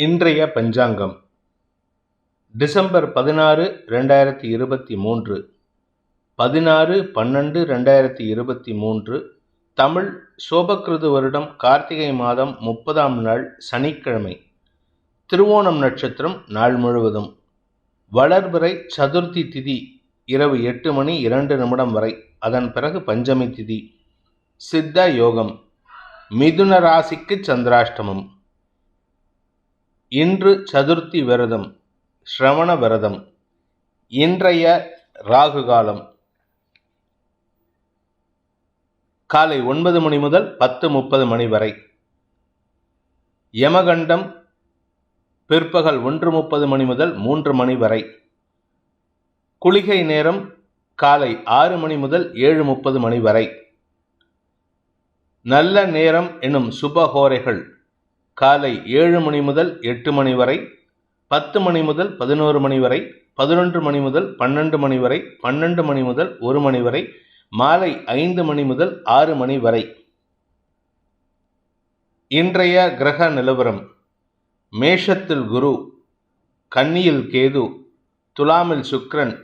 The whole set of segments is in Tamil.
இன்றைய பஞ்சாங்கம் டிசம்பர் 16, 2023, 16/12/2023, தமிழ் சோபக்கிருது வருடம் கார்த்திகை மாதம் 30ஆம் நாள் சனிக்கிழமை, திருவோணம் நட்சத்திரம் நாள் முழுவதும், வளர்பிறை சதுர்த்தி திதி இரவு 8:02 வரை, அதன் பிறகு பஞ்சமி திதி, சித்த யோகம், மிதுன ராசிக்கு சந்திராஷ்டமம். இன்று சதுர்த்தி விரதம், ஸ்ரவண விரதம். இன்றைய ராகு காலம் காலை 9 மணி முதல் 10:30 மணி வரை. யமகண்டம் பிற்பகல் 1:30 மணி முதல் 3 மணி வரை. குளிகை நேரம் காலை 6 மணி முதல் 7:30 மணி வரை. நல்ல நேரம் எனும் சுபஹோரைகள் காலை 7 மணி முதல் 8 மணி வரை, 10 மணி முதல் 11 மணி வரை, 11 மணி முதல் 12 மணி வரை, 12 மணி முதல் 1 மணி வரை, மாலை 5 மணி முதல் 6 மணி வரை. இன்றைய கிரக நிலவரம்: மேஷத்தில் குரு, கன்னியில் கேது, துலாமில் சுக்கிரன்,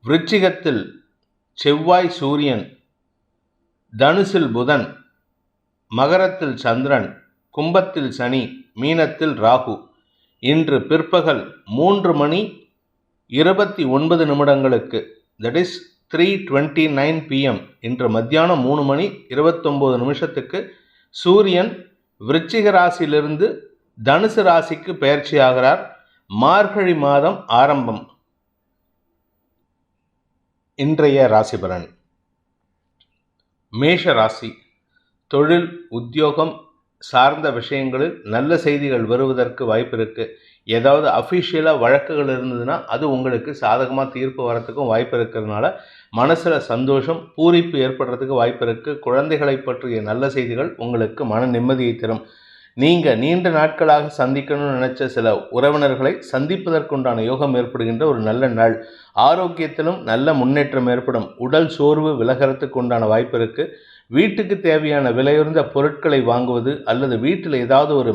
விருச்சிகத்தில் செவ்வாய் சூரியன், தனுசில் புதன், மகரத்தில் சந்திரன், கும்பத்தில் சனி, மீனத்தில் ராகு. இன்று பிற்பகல் 3:29 தட் இஸ் 3:29 PM, இன்று மத்தியானம் 3:29 சூரியன் விருச்சிக ராசியிலிருந்து தனுசு ராசிக்கு பெயர்ச்சியாகிறார். மார்கழி மாதம் ஆரம்பம். இன்றைய ராசி பலன்: மேஷ ராசி, தொழில் உத்தியோகம் சார்ந்த விஷயங்களில் நல்ல செய்திகள் வருவதற்கு வாய்ப்பு இருக்கு. ஏதாவது அஃபிஷியலாக வழக்குகள் இருந்ததுன்னா அது உங்களுக்கு சாதகமாக தீர்ப்பு வரத்துக்கும் வாய்ப்பு இருக்கிறதுனால மனசில் சந்தோஷம், பூரிப்பு ஏற்படுறதுக்கு வாய்ப்பு இருக்கு. குழந்தைகளை பற்றிய நல்ல செய்திகள் உங்களுக்கு மன நிம்மதியை தரும். நீங்கள் நீண்ட நாட்களாக சந்திக்கணும்னு நினைச்ச சில உறவினர்களை சந்திப்பதற்குண்டான யோகம் ஏற்படுகின்ற ஒரு நல்ல நாள். ஆரோக்கியத்திலும் நல்ல முன்னேற்றம் ஏற்படும். உடல் சோர்வு விலகிறதுக்கு உண்டான வாய்ப்பு இருக்கு. வீட்டுக்கு தேவையான விலையுறந்த பொருட்களை வாங்குவது அல்லது வீட்டில் ஏதாவது ஒரு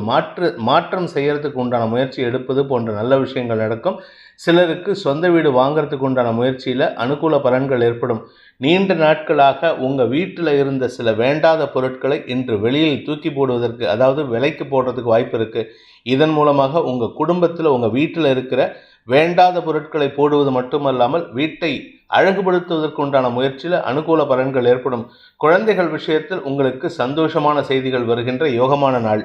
மாற்றம் செய்யறதுக்கு உண்டான முயற்சி எடுப்பது போன்ற நல்ல விஷயங்கள் நடக்கும். சிலருக்கு சொந்த வீடு வாங்கிறதுக்கு உண்டான முயற்சியில் அனுகூல பலன்கள் ஏற்படும். நீண்ட நாட்களாக உங்கள் வீட்டில் இருந்த சில வேண்டாத பொருட்களை இன்று வெளியில் தூக்கி போடுவதற்கு, அதாவது விலைக்கு போடுறதுக்கு வாய்ப்பு இருக்குது. இதன் மூலமாக உங்கள் குடும்பத்தில் உங்கள் வீட்டில் இருக்கிற வேண்டாத பொருட்களை போடுவது மட்டுமல்லாமல் வீட்டை அழகுபடுத்துவதற்கு உண்டான முயற்சியில் அனுகூல பலன்கள் ஏற்படும். குழந்தைகள் விஷயத்தில் உங்களுக்கு சந்தோஷமான செய்திகள் வருகின்ற யோகமான நாள்.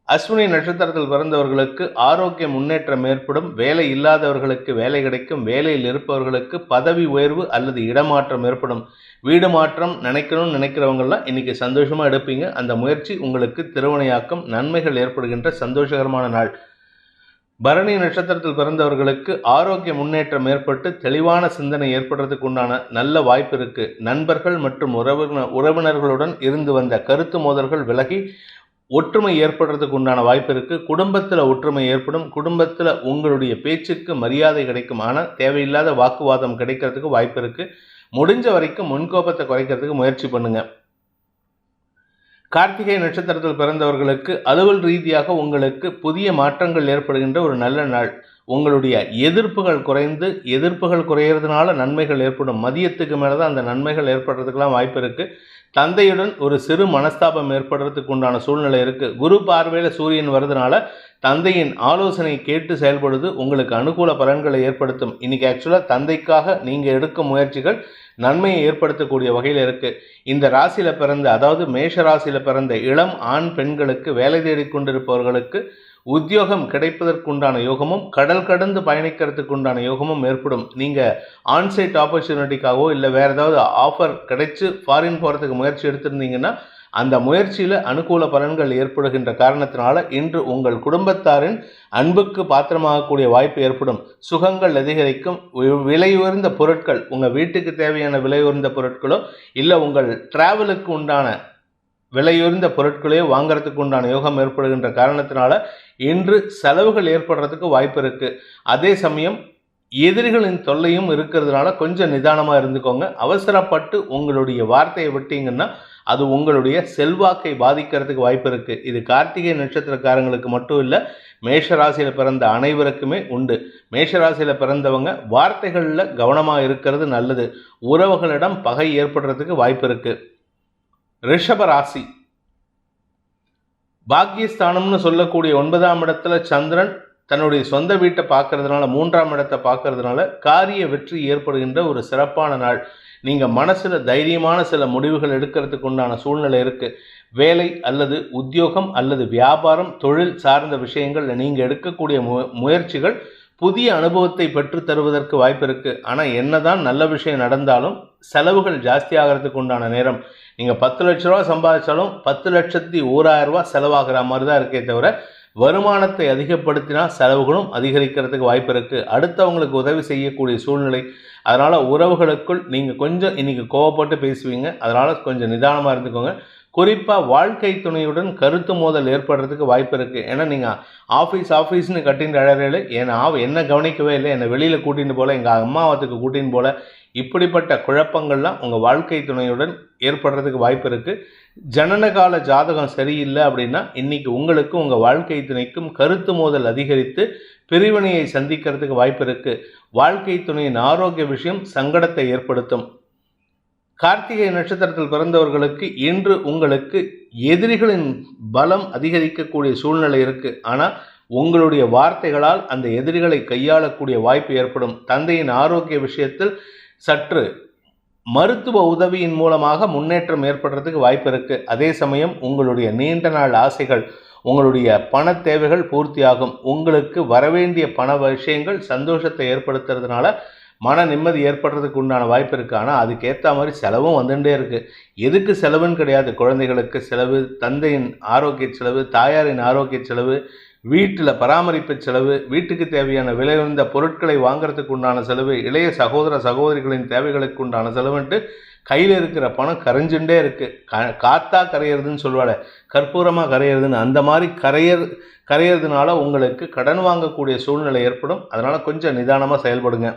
அஸ்வினி நட்சத்திரத்தில் பிறந்தவர்களுக்கு ஆரோக்கிய முன்னேற்றம் ஏற்படும். வேலை இல்லாதவர்களுக்கு வேலை கிடைக்கும். வேலையில் இருப்பவர்களுக்கு பதவி உயர்வு அல்லது இடமாற்றம் ஏற்படும். வீடு மாற்றம் நினைக்கிறவங்கெல்லாம் இன்னைக்கு சந்தோஷமாக எடுப்பீங்க. அந்த முயற்சி உங்களுக்கு திருவினையாக்கும். நன்மைகள் ஏற்படுகின்ற சந்தோஷகரமான நாள். பரணி நட்சத்திரத்தில் பிறந்தவர்களுக்கு ஆரோக்கிய முன்னேற்றம் ஏற்பட்டு தெளிவான சிந்தனை ஏற்படுறதுக்கு உண்டான நல்ல வாய்ப்பு இருக்கு. நண்பர்கள் மற்றும் உறவினர்களுடன் இருந்து வந்த கருத்து மோதல்கள் விலகி ஒற்றுமை ஏற்படுறதுக்கு உண்டான வாய்ப்பு இருக்கு. குடும்பத்தில் ஒற்றுமை ஏற்படும். குடும்பத்தில் உங்களுடைய பேச்சுக்கு மரியாதை கிடைக்கும். ஆனால் தேவையில்லாத வாக்குவாதம் கிடைக்கிறதுக்கு வாய்ப்பு இருக்கு. முடிஞ்ச வரைக்கும் முன்கோபத்தை குறைக்கிறதுக்கு முயற்சி பண்ணுங்க. கார்த்திகை நட்சத்திரத்தில் பிறந்தவர்களுக்கு அலுவல் ரீதியாக உங்களுக்கு புதிய மாற்றங்கள் ஏற்படுகின்ற ஒரு நல்ல நாள். உங்களுடைய எதிர்ப்புகள் குறையிறதுனால நன்மைகள் ஏற்படும். மதியத்துக்கு மேலே தான் அந்த நன்மைகள் ஏற்படுறதுக்கெல்லாம் வாய்ப்பு இருக்குது. தந்தையுடன் ஒரு சிறு மனஸ்தாபம் ஏற்படுறதுக்கு உண்டான சூழ்நிலை இருக்குது. குரு பார்வையில் சூரியன் வருதுனால தந்தையின் ஆலோசனை கேட்டு செயல்படுவது உங்களுக்கு அனுகூல பலன்களை ஏற்படுத்தும். இன்னைக்கு ஆக்சுவலாக தந்தைக்காக நீங்கள் எடுக்கும் முயற்சிகள் நன்மையை ஏற்படுத்தக்கூடிய வகையில் இருக்குது. இந்த ராசியில் பிறந்த, அதாவது மேஷ ராசியில் பிறந்த இளம் ஆண் பெண்களுக்கு, வேலை தேடிக்கொண்டிருப்பவர்களுக்கு உத்தியோகம் கிடைப்பதற்குண்டான யோகமும் கடல் கடந்து பயணிக்கிறதுக்கு உண்டான யோகமும் ஏற்படும். நீங்கள் ஆன்சைட் ஆப்பர்ச்சுனிட்டிக்காகவோ இல்லை வேறு ஏதாவது ஆஃபர் கிடைச்சி ஃபாரின் போகிறதுக்கு முயற்சி எடுத்திருந்தீங்கன்னா அந்த முயற்சியில் அனுகூல பலன்கள் ஏற்படுகின்ற காரணத்தினால இன்று உங்கள் குடும்பத்தாரின் அன்புக்கு பாத்திரமாகக்கூடிய வாய்ப்பு ஏற்படும். சுகங்கள் அதிகரிக்கும். விலையுயர்ந்த பொருட்கள், உங்கள் வீட்டுக்கு தேவையான விலையுயர்ந்த பொருட்களோ இல்லை உங்கள் டிராவலுக்கு உண்டான விலையுயர்ந்த பொருட்களையோ வாங்கிறதுக்கு உண்டான யோகம் ஏற்படுகின்ற காரணத்தினால இன்று செலவுகள் ஏற்படுறதுக்கு வாய்ப்பு இருக்குது. அதே சமயம் எதிரிகளின் தொல்லையும் இருக்கிறதுனால கொஞ்சம் நிதானமாக இருந்துக்கோங்க. அவசரப்பட்டு உங்களுடைய வார்த்தையை விட்டீங்கன்னா அது உங்களுடைய செல்வாக்கை பாதிக்கிறதுக்கு வாய்ப்பு இருக்குது. இது கார்த்திகை நட்சத்திரக்காரங்களுக்கு மட்டும் இல்லை, மேஷராசியில் பிறந்த அனைவருக்குமே உண்டு. மேஷராசியில் பிறந்தவங்க வார்த்தைகளில் கவனமாக இருக்கிறது நல்லது. உறவுகளிடம் பகை ஏற்படுறதுக்கு வாய்ப்பு இருக்குது. ரிஷப ராசி, பாக்கியஸ்தானம்னு சொல்லக்கூடிய 9ஆம் இடத்துல சந்திரன் தன்னுடைய சொந்த வீட்டை பார்க்கறதுனால, 3ஆம் இடத்தை பார்க்கறதுனால காரிய வெற்றி ஏற்படுகின்ற ஒரு சிறப்பான நாள். நீங்கள் மனசில் தைரியமான சில முடிவுகள் எடுக்கிறதுக்கு உண்டான சூழ்நிலை இருக்குது. வேலை அல்லது உத்தியோகம் அல்லது வியாபாரம், தொழில் சார்ந்த விஷயங்களில் நீங்கள் எடுக்கக்கூடிய முயற்சிகள் புதிய அனுபவத்தை பெற்று தருவதற்கு வாய்ப்பு இருக்குது. ஆனால் என்னதான் நல்ல விஷயம் நடந்தாலும் செலவுகள் ஜாஸ்தி ஆகிறதுக்கு உண்டான நேரம். நீங்கள் 10 லட்ச ரூபா சம்பாதிச்சாலும் 10,01,000 ரூபா செலவாகிற மாதிரி தான் இருக்கே தவிர, வருமானத்தை அதிகப்படுத்தினால் செலவுகளும் அதிகரிக்கிறதுக்கு வாய்ப்பு இருக்குது. அடுத்தவங்களுக்கு உதவி செய்யக்கூடிய சூழ்நிலை. அதனால் உறவுகளுக்குள் நீங்கள் கொஞ்சம் இன்றைக்கி கோவப்பட்டு பேசுவீங்க. அதனால் கொஞ்சம் நிதானமாக இருந்துக்கோங்க. குறிப்பாக வாழ்க்கை துணையுடன் கருத்து மோதல் ஏற்படுறதுக்கு வாய்ப்பு இருக்குது. ஏன்னா நீங்கள் ஆஃபீஸ்னு கட்டின்னு அழறேன், என்ன கவனிக்கவே இல்லை, என்னை வெளியில் கூட்டின்னு போல, எங்கள் அம்மாவத்துக்கு கூட்டின்னு போல, இப்படிப்பட்ட குழப்பங்கள்லாம் உங்கள் வாழ்க்கை துணையுடன் ஏற்படுறதுக்கு வாய்ப்பு இருக்குது. ஜனனகால ஜாதகம் சரியில்லை அப்படின்னா இன்றைக்கி உங்களுக்கும் உங்கள் வாழ்க்கை துணைக்கும் கருத்து மோதல் அதிகரித்து பிரிவினையை சந்திக்கிறதுக்கு வாய்ப்பு இருக்குது. வாழ்க்கை துணையின் ஆரோக்கிய விஷயம் சங்கடத்தை ஏற்படுத்தும். கார்த்திகை நட்சத்திரத்தில் பிறந்தவர்களுக்கு இன்று உங்களுக்கு எதிரிகளின் பலம் அதிகரிக்கக்கூடிய சூழ்நிலை இருக்குது. ஆனால் உங்களுடைய வார்த்தைகளால் அந்த எதிரிகளை கையாளக்கூடிய வாய்ப்பு ஏற்படும். தந்தையின் ஆரோக்கிய விஷயத்தில் சற்று மருத்துவ உதவியின் மூலமாக முன்னேற்றம் ஏற்படுறதுக்கு வாய்ப்பு இருக்குது. அதே சமயம் உங்களுடைய நீண்ட நாள் ஆசைகள், உங்களுடைய பண தேவைகள் பூர்த்தியாகும். உங்களுக்கு வரவேண்டிய பண விஷயங்கள் சந்தோஷத்தை ஏற்படுத்துறதுனால மன நிம்மதி ஏற்படுறதுக்கு உண்டான வாய்ப்பு இருக்குது. ஆனால் அதுக்கேற்ற மாதிரி செலவும் வந்துட்டே இருக்குது. எதுக்கு செலவுன்னு கிடையாது. குழந்தைகளுக்கு செலவு, தந்தையின் ஆரோக்கிய செலவு, தாயாரின் ஆரோக்கிய செலவு, வீட்டில் பராமரிப்பு செலவு, வீட்டுக்கு தேவையான விலை உயர்ந்த பொருட்களை வாங்கிறதுக்கு உண்டான செலவு, இளைய சகோதர சகோதரிகளின் தேவைகளுக்கு உண்டான செலவுன்ட்டு கையில் இருக்கிற பணம் கரைஞ்சுட்டே இருக்குது. காத்தா கரையிறதுன்னு சொல்லுவாள், கற்பூரமாக கரையிறதுன்னு. அந்த மாதிரி கரையிறதுனால உங்களுக்கு கடன் வாங்கக்கூடிய சூழ்நிலை ஏற்படும். அதனால் கொஞ்சம் நிதானமாக செயல்படுங்க.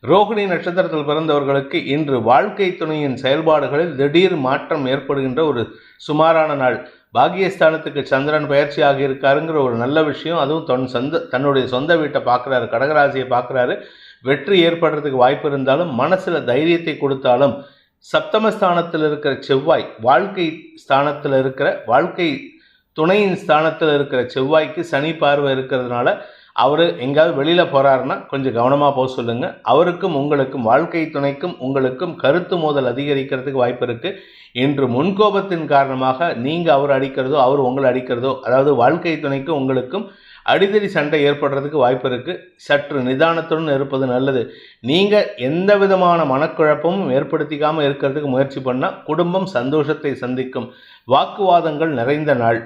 ரோகிணி நட்சத்திரத்தில் பிறந்தவர்களுக்கு இன்று வாழ்க்கை துணையின் செயல்பாடுகளில் திடீர் மாற்றம் ஏற்படுகின்ற ஒரு சுமாரான நாள். பாக்கியஸ்தானத்துக்கு சந்திரன் பயிற்சி ஆகியிருக்காருங்கிற ஒரு நல்ல விஷயம். அதுவும் தன்னுடைய சொந்த வீட்டை பார்க்குறாரு, கடகராசியை பார்க்குறாரு. வெற்றி ஏற்படுறதுக்கு வாய்ப்பு இருந்தாலும் மனசில் தைரியத்தை கொடுத்தாலும் சப்தமஸ்தானத்தில் இருக்கிற செவ்வாய், வாழ்க்கை ஸ்தானத்தில் இருக்கிற வாழ்க்கை துணையின் ஸ்தானத்தில் இருக்கிற செவ்வாய்க்கு சனி பார்வை இருக்கிறதுனால அவர் எங்கேயாவது வெளியில் போகிறாருன்னா கொஞ்சம் கவனமாக போக சொல்லுங்கள். அவருக்கும் உங்களுக்கும், வாழ்க்கை துணைக்கும் உங்களுக்கும் கருத்து மோதல் அதிகரிக்கிறதுக்கு வாய்ப்பு இருக்குது. இன்று முன்கோபத்தின் காரணமாக நீங்கள் அவர் அடிக்கிறதோ அவர் உங்களை அடிக்கிறதோ, அதாவது வாழ்க்கை துணைக்கும் உங்களுக்கும் அடிதடி சண்டை ஏற்படுறதுக்கு வாய்ப்பு இருக்குது. சற்று நிதானத்துடன் இருப்பது நல்லது. நீங்கள் எந்த விதமான மனக்குழப்பமும் ஏற்படுத்திக்காமல் இருக்கிறதுக்கு முயற்சி பண்ணால் குடும்பம் சந்தோஷத்தை சந்திக்கும். வாக்குவாதங்கள் நிறைந்த நாள்.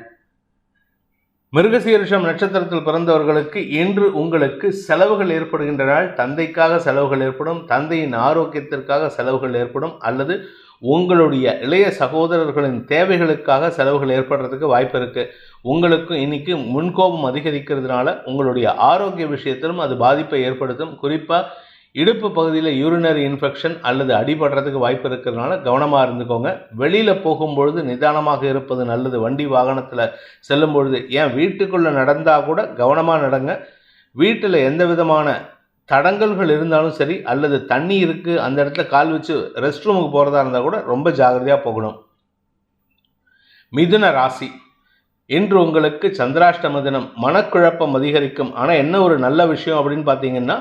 மிருகசீரிஷம் நட்சத்திரத்தில் பிறந்தவர்களுக்கு இன்று உங்களுக்கு செலவுகள் ஏற்படுகின்ற நாள். தந்தைக்காக செலவுகள் ஏற்படும், தந்தையின் ஆரோக்கியத்திற்காக செலவுகள் ஏற்படும், அல்லது உங்களுடைய இளைய சகோதரர்களின் தேவைகளுக்காக செலவுகள் ஏற்படுறதுக்கு வாய்ப்பு இருக்குது. உங்களுக்கும் இன்னைக்கு முன்கோபம் அதிகரிக்கிறதுனால உங்களுடைய ஆரோக்கிய விஷயத்திலும் அது பாதிப்பை ஏற்படுத்தும். குறிப்பாக இடுப்பு பகுதியில் யூரினரி இன்ஃபெக்ஷன் அல்லது அடிபடுறதுக்கு வாய்ப்பு இருக்கிறதுனால கவனமாக இருந்துக்கோங்க. வெளியில் போகும்பொழுது நிதானமாக இருப்பது நல்லது. வண்டி வாகனத்தில் செல்லும் பொழுது, ஏன் வீட்டுக்குள்ளே நடந்தால் கூட கவனமாக நடங்க. வீட்டில் எந்த விதமான தடங்கல்கள் இருந்தாலும் சரி, அல்லது தண்ணி இருக்குது அந்த இடத்துல கால் வச்சு ரெஸ்ட் ரூமுக்கு போகிறதா இருந்தால் கூட ரொம்ப ஜாகிரதையாக போகணும். மிதுன ராசி, இன்று உங்களுக்கு சந்திராஷ்டம தினம். மனக்குழப்பம் அதிகரிக்கும். ஆனால் என்ன ஒரு நல்ல விஷயம் அப்படின்னு பார்த்தீங்கன்னா,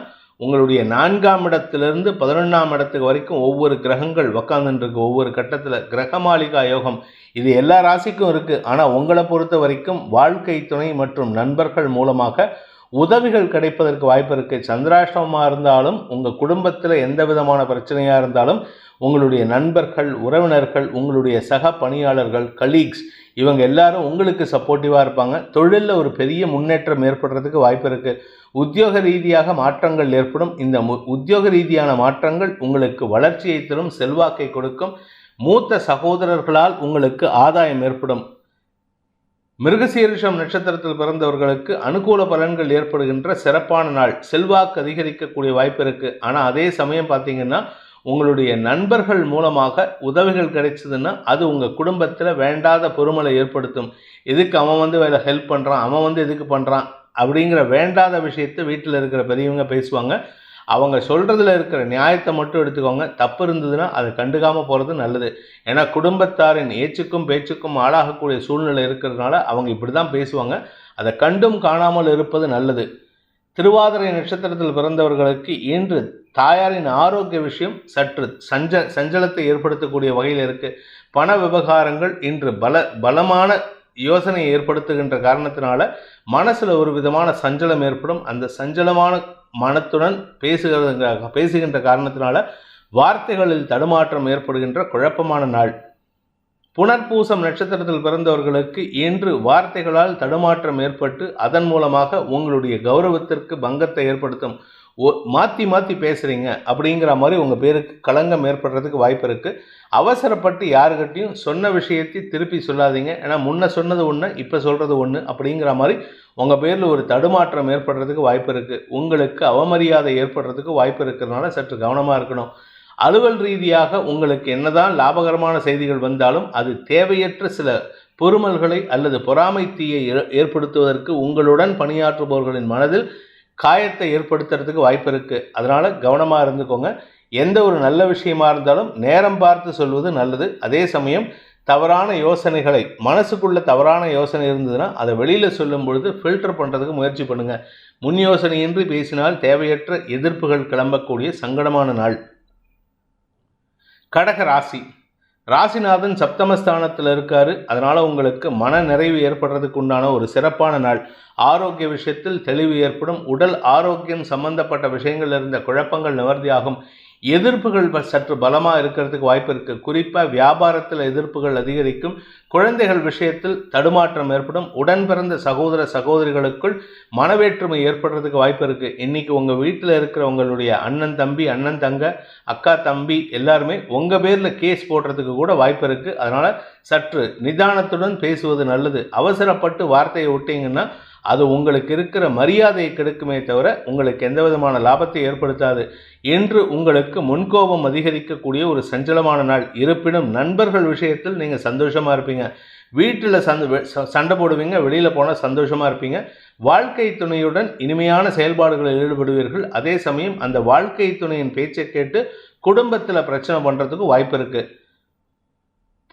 உங்களுடைய 4ஆம் இடத்திலிருந்து 11ஆம் இடத்துக்கு வரைக்கும் ஒவ்வொரு கிரகங்கள் உக்காந்துருக்கு. ஒவ்வொரு கட்டத்தில் கிரகமாளிகா யோகம். இது எல்லா ராசிக்கும் இருக்குது. ஆனால் உங்களை பொறுத்த வரைக்கும் வாழ்க்கை துணை மற்றும் நண்பர்கள் மூலமாக உதவிகள் கிடைப்பதற்கு வாய்ப்பு இருக்குது. சந்திராஷ்டமமாக இருந்தாலும் உங்கள் குடும்பத்தில் எந்த விதமான பிரச்சனையாக இருந்தாலும் உங்களுடைய நண்பர்கள், உறவினர்கள், உங்களுடைய சக பணியாளர்கள், கலீக்ஸ், இவங்க எல்லாரும் உங்களுக்கு சப்போர்ட்டிவாக இருப்பாங்க. தொழிலில் ஒரு பெரிய முன்னேற்றம் ஏற்படுறதுக்கு வாய்ப்பு இருக்குது. உத்தியோக ரீதியாக மாற்றங்கள் ஏற்படும். இந்த உத்தியோக ரீதியான மாற்றங்கள் உங்களுக்கு வளர்ச்சியை தரும், செல்வாக்கை கொடுக்கும். மூத்த சகோதரர்களால் உங்களுக்கு ஆதாயம் ஏற்படும். மிருகசீரிஷம் நட்சத்திரத்தில் பிறந்தவர்களுக்கு அனுகூல பலன்கள் ஏற்படுகின்ற சிறப்பான நாள். செல்வாக்கு அதிகரிக்கக்கூடிய வாய்ப்பு இருக்குது. ஆனால் அதே சமயம் பார்த்தீங்கன்னா உங்களுடைய நண்பர்கள் மூலமாக உதவிகள் கிடைச்சதுன்னா அது உங்கள் குடும்பத்தில் வேண்டாத பொறுமலை ஏற்படுத்தும். எதுக்கு அவன் வேலை ஹெல்ப் பண்ணுறான், அவன் எதுக்கு பண்ணுறான் அப்படிங்கிற வேண்டாத விஷயத்தை வீட்டில் இருக்கிற பெரியவங்க பேசுவாங்க. அவங்க சொல்கிறதுல இருக்கிற நியாயத்தை மட்டும் எடுத்துக்கோங்க. தப்பு இருந்ததுன்னா அதை கண்டுக்காமல் போகிறது நல்லது. ஏன்னா குடும்பத்தாரின் ஏச்சுக்கும் பேச்சுக்கும் ஆளாகக்கூடிய சூழ்நிலை இருக்கிறதுனால அவங்க இப்படி தான் பேசுவாங்க. அதை கண்டும் காணாமல் இருப்பது நல்லது. திருவாதிரை நட்சத்திரத்தில் பிறந்தவர்களுக்கு இன்று தாயாரின் ஆரோக்கிய விஷயம் சற்று சஞ்சலத்தை ஏற்படுத்தக்கூடிய வகையில் இருக்குது. பண விவகாரங்கள் இன்று பலமான யோசனையை ஏற்படுத்துகின்ற காரணத்தினால மனசில் ஒரு விதமான சஞ்சலம் ஏற்படும். அந்த சஞ்சலமான மனத்துடன் பேசுகின்ற காரணத்தினால வார்த்தைகளில் தடுமாற்றம் ஏற்படுகின்ற குழப்பமான நாள். புனர்பூசம் நட்சத்திரத்தில் பிறந்தவர்களுக்கு இன்று வார்த்தைகளால் தடுமாற்றம் ஏற்பட்டு அதன் மூலமாக உங்களுடைய கௌரவத்திற்கு பங்கத்தை ஏற்படுத்தும். மாற்றி மாற்றி பேசுகிறீங்க அப்படிங்கிற மாதிரி உங்கள் பேருக்கு களங்கம் ஏற்படுறதுக்கு வாய்ப்பு இருக்குது. அவசரப்பட்டு யாருக்கிட்டையும் சொன்ன விஷயத்தை திருப்பி சொல்லாதீங்க. ஏன்னா முன்ன சொன்னது ஒன்று, இப்போ சொல்கிறது ஒன்று அப்படிங்கிற மாதிரி உங்கள் பேரில் ஒரு தடுமாற்றம் ஏற்படுறதுக்கு வாய்ப்பு இருக்குது. உங்களுக்கு அவமரியாதை ஏற்படுறதுக்கு வாய்ப்பு இருக்கிறதுனால சற்று கவனமாக இருக்கணும். அலுவல் ரீதியாக உங்களுக்கு என்னதான் லாபகரமான செய்திகள் வந்தாலும் அது தேவையற்ற சில பொறுமல்களை அல்லது பொறாமை தீயை ஏற்படுத்துவதற்கு உங்களுடன் பணியாற்றுபவர்களின் மனதில் காயத்தை ஏற்படுத்துறதுக்கு வாய்ப்பு இருக்குது. அதனால் கவனமாக இருந்துக்கோங்க. எந்த ஒரு நல்ல விஷயமா இருந்தாலும் நேரம் பார்த்து சொல்வது நல்லது. அதே சமயம் தவறான யோசனைகளை மனசுக்குள்ள தவறான யோசனை இருந்ததுன்னா அதை வெளியில் சொல்லும் பொழுது ஃபில்டர் பண்ணுறதுக்கு முயற்சி பண்ணுங்கள். முன் யோசனையின்றி பேசினால் தேவையற்ற எதிர்ப்புகள் கிளம்பக்கூடிய சங்கடமான நாள். கடக ராசி. ராசிநாதன் சப்தமஸ்தானத்தில் இருக்காரு. அதனால் உங்களுக்கு மன நிறைவு ஏற்படுறதுக்கு உண்டான ஒரு சிறப்பான நாள். ஆரோக்கிய விஷயத்தில் தெளிவு ஏற்படும். உடல் ஆரோக்கியம் சம்பந்தப்பட்ட விஷயங்கள் இருந்த குழப்பங்கள் நிவர்த்தியாகும். எதிர்ப்புகள் சற்று பலமாக இருக்கிறதுக்கு வாய்ப்பு இருக்குது. குறிப்பாக வியாபாரத்தில் எதிர்ப்புகள் அதிகரிக்கும். குழந்தைகள் விஷயத்தில் தடுமாற்றம் ஏற்படும். உடன் பிறந்த சகோதர சகோதரிகளுக்குள் மனவேற்றுமை ஏற்படுறதுக்கு வாய்ப்பு இருக்குது. இன்றைக்கி உங்கள் வீட்டில் இருக்கிற உங்களுடைய அண்ணன் தம்பி, அண்ணன் தங்க, அக்கா தம்பி எல்லாருமே உங்கள் பேரில் கேஸ் போடுறதுக்கு கூட வாய்ப்பு இருக்குது. அதனால் சற்று நிதானத்துடன் பேசுவது நல்லது. அவசரப்பட்டு வார்த்தையை விட்டீங்கன்னா அது உங்களுக்கு இருக்கிற மரியாதையை கெடுக்குமே தவிர உங்களுக்கு எந்த விதமான லாபத்தை ஏற்படுத்தாது. என்று உங்களுக்கு முன்கோபம் அதிகரிக்கக்கூடிய ஒரு சஞ்சலமான நாள். இருப்பினும் நண்பர்கள் விஷயத்தில் நீங்கள் சந்தோஷமாக இருப்பீங்க. வீட்டில் சண்டை போடுவீங்க, வெளியில் போனால் சந்தோஷமாக இருப்பீங்க. வாழ்க்கை துணையுடன் இனிமையான செயல்பாடுகளில் ஈடுபடுவீர்கள். அதே சமயம் அந்த வாழ்க்கை துணையின் பேச்சை கேட்டு குடும்பத்தில் பிரச்சனை பண்ணுறதுக்கு வாய்ப்பு இருக்குது.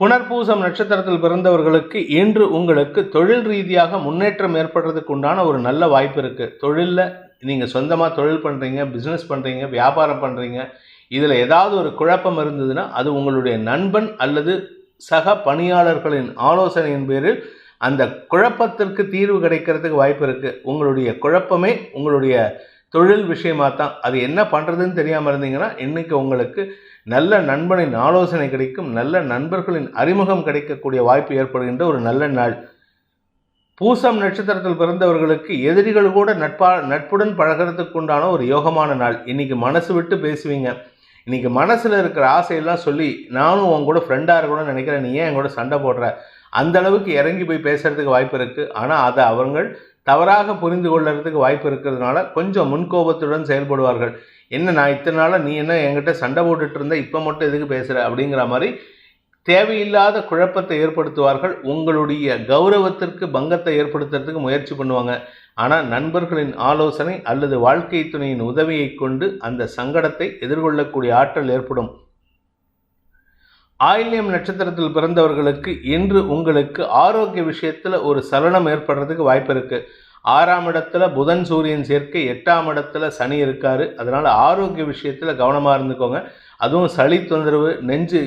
புனர்பூசம் நட்சத்திரத்தில் பிறந்தவர்களுக்கு இன்று உங்களுக்கு தொழில் ரீதியாக முன்னேற்றம் ஏற்படுறதுக்கு உண்டான ஒரு நல்ல வாய்ப்பு இருக்குது. தொழிலில் நீங்கள் சொந்தமாக தொழில் பண்ணுறீங்க, பிஸ்னஸ் பண்ணுறீங்க, வியாபாரம் பண்ணுறீங்க, இதில் ஏதாவது ஒரு குழப்பம் இருந்ததுன்னா அது உங்களுடைய நண்பன் அல்லது சக பணியாளர்களின் ஆலோசனையின் பேரில் அந்த குழப்பத்திற்கு தீர்வு கிடைக்கிறதுக்கு வாய்ப்பு இருக்குது. உங்களுடைய குழப்பமே உங்களுடைய தொழில் விஷயமாக தான். அது என்ன பண்ணுறதுன்னு தெரியாமல் இருந்தீங்கன்னா இன்றைக்கி உங்களுக்கு நல்ல நண்பனின் ஆலோசனை கிடைக்கும். நல்ல நண்பர்களின் அறிமுகம் கிடைக்கக்கூடிய வாய்ப்பு ஏற்படுகின்ற ஒரு நல்ல நாள். பூசம் நட்சத்திரத்தில் பிறந்தவர்களுக்கு எதிரிகள் கூட நட்புடன் பழகிறதுக்கு உண்டான ஒரு யோகமான நாள். இன்றைக்கி மனசு விட்டு பேசுவீங்க. இன்றைக்கி மனசில் இருக்கிற ஆசையெல்லாம் சொல்லி நானும் உன் கூட ஃப்ரெண்டாக இருக்கணும்னு நினைக்கிறேன், நீ ஏன் என் கூட சண்டை போடுற, அந்த அளவுக்கு இறங்கி போய் பேசுகிறதுக்கு வாய்ப்பு இருக்குது. ஆனால் அதை அவர்கள் தவறாக புரிந்து கொள்ளுறதுக்கு வாய்ப்பு இருக்கிறதுனால கொஞ்சம் முன்கோபத்துடன் செயல்படுவார்கள். என்ன நான் இத்தனை நாளாக நீ என்ன என்கிட்ட சண்டை போட்டுட்டு இருந்த, இப்போ மட்டும் எதுக்கு பேசுகிற அப்படிங்கிற மாதிரி தேவையில்லாத குழப்பத்தை ஏற்படுத்துவார்கள். உங்களுடைய கௌரவத்திற்கு பங்கத்தை ஏற்படுத்துறதுக்கு முயற்சி பண்ணுவாங்க. ஆனால் நண்பர்களின் ஆலோசனை அல்லது வாழ்க்கை துணையின் உதவியை கொண்டு அந்த சங்கடத்தை எதிர்கொள்ளக்கூடிய ஆற்றல் ஏற்படும். ஆயில்யம் நட்சத்திரத்தில் பிறந்தவர்களுக்கு இன்று உங்களுக்கு ஆரோக்கிய விஷயத்தில் ஒரு சலனம் ஏற்படுறதுக்கு வாய்ப்பு இருக்குது. 6ஆம் இடத்துல புதன் சூரியன் சேர்க்கை, 8ஆம் இடத்துல சனி இருக்காரு. அதனால் ஆரோக்கிய விஷயத்தில் கவனமாக இருந்துக்கோங்க. அதுவும் சளி தொந்தரவு, நெஞ்சு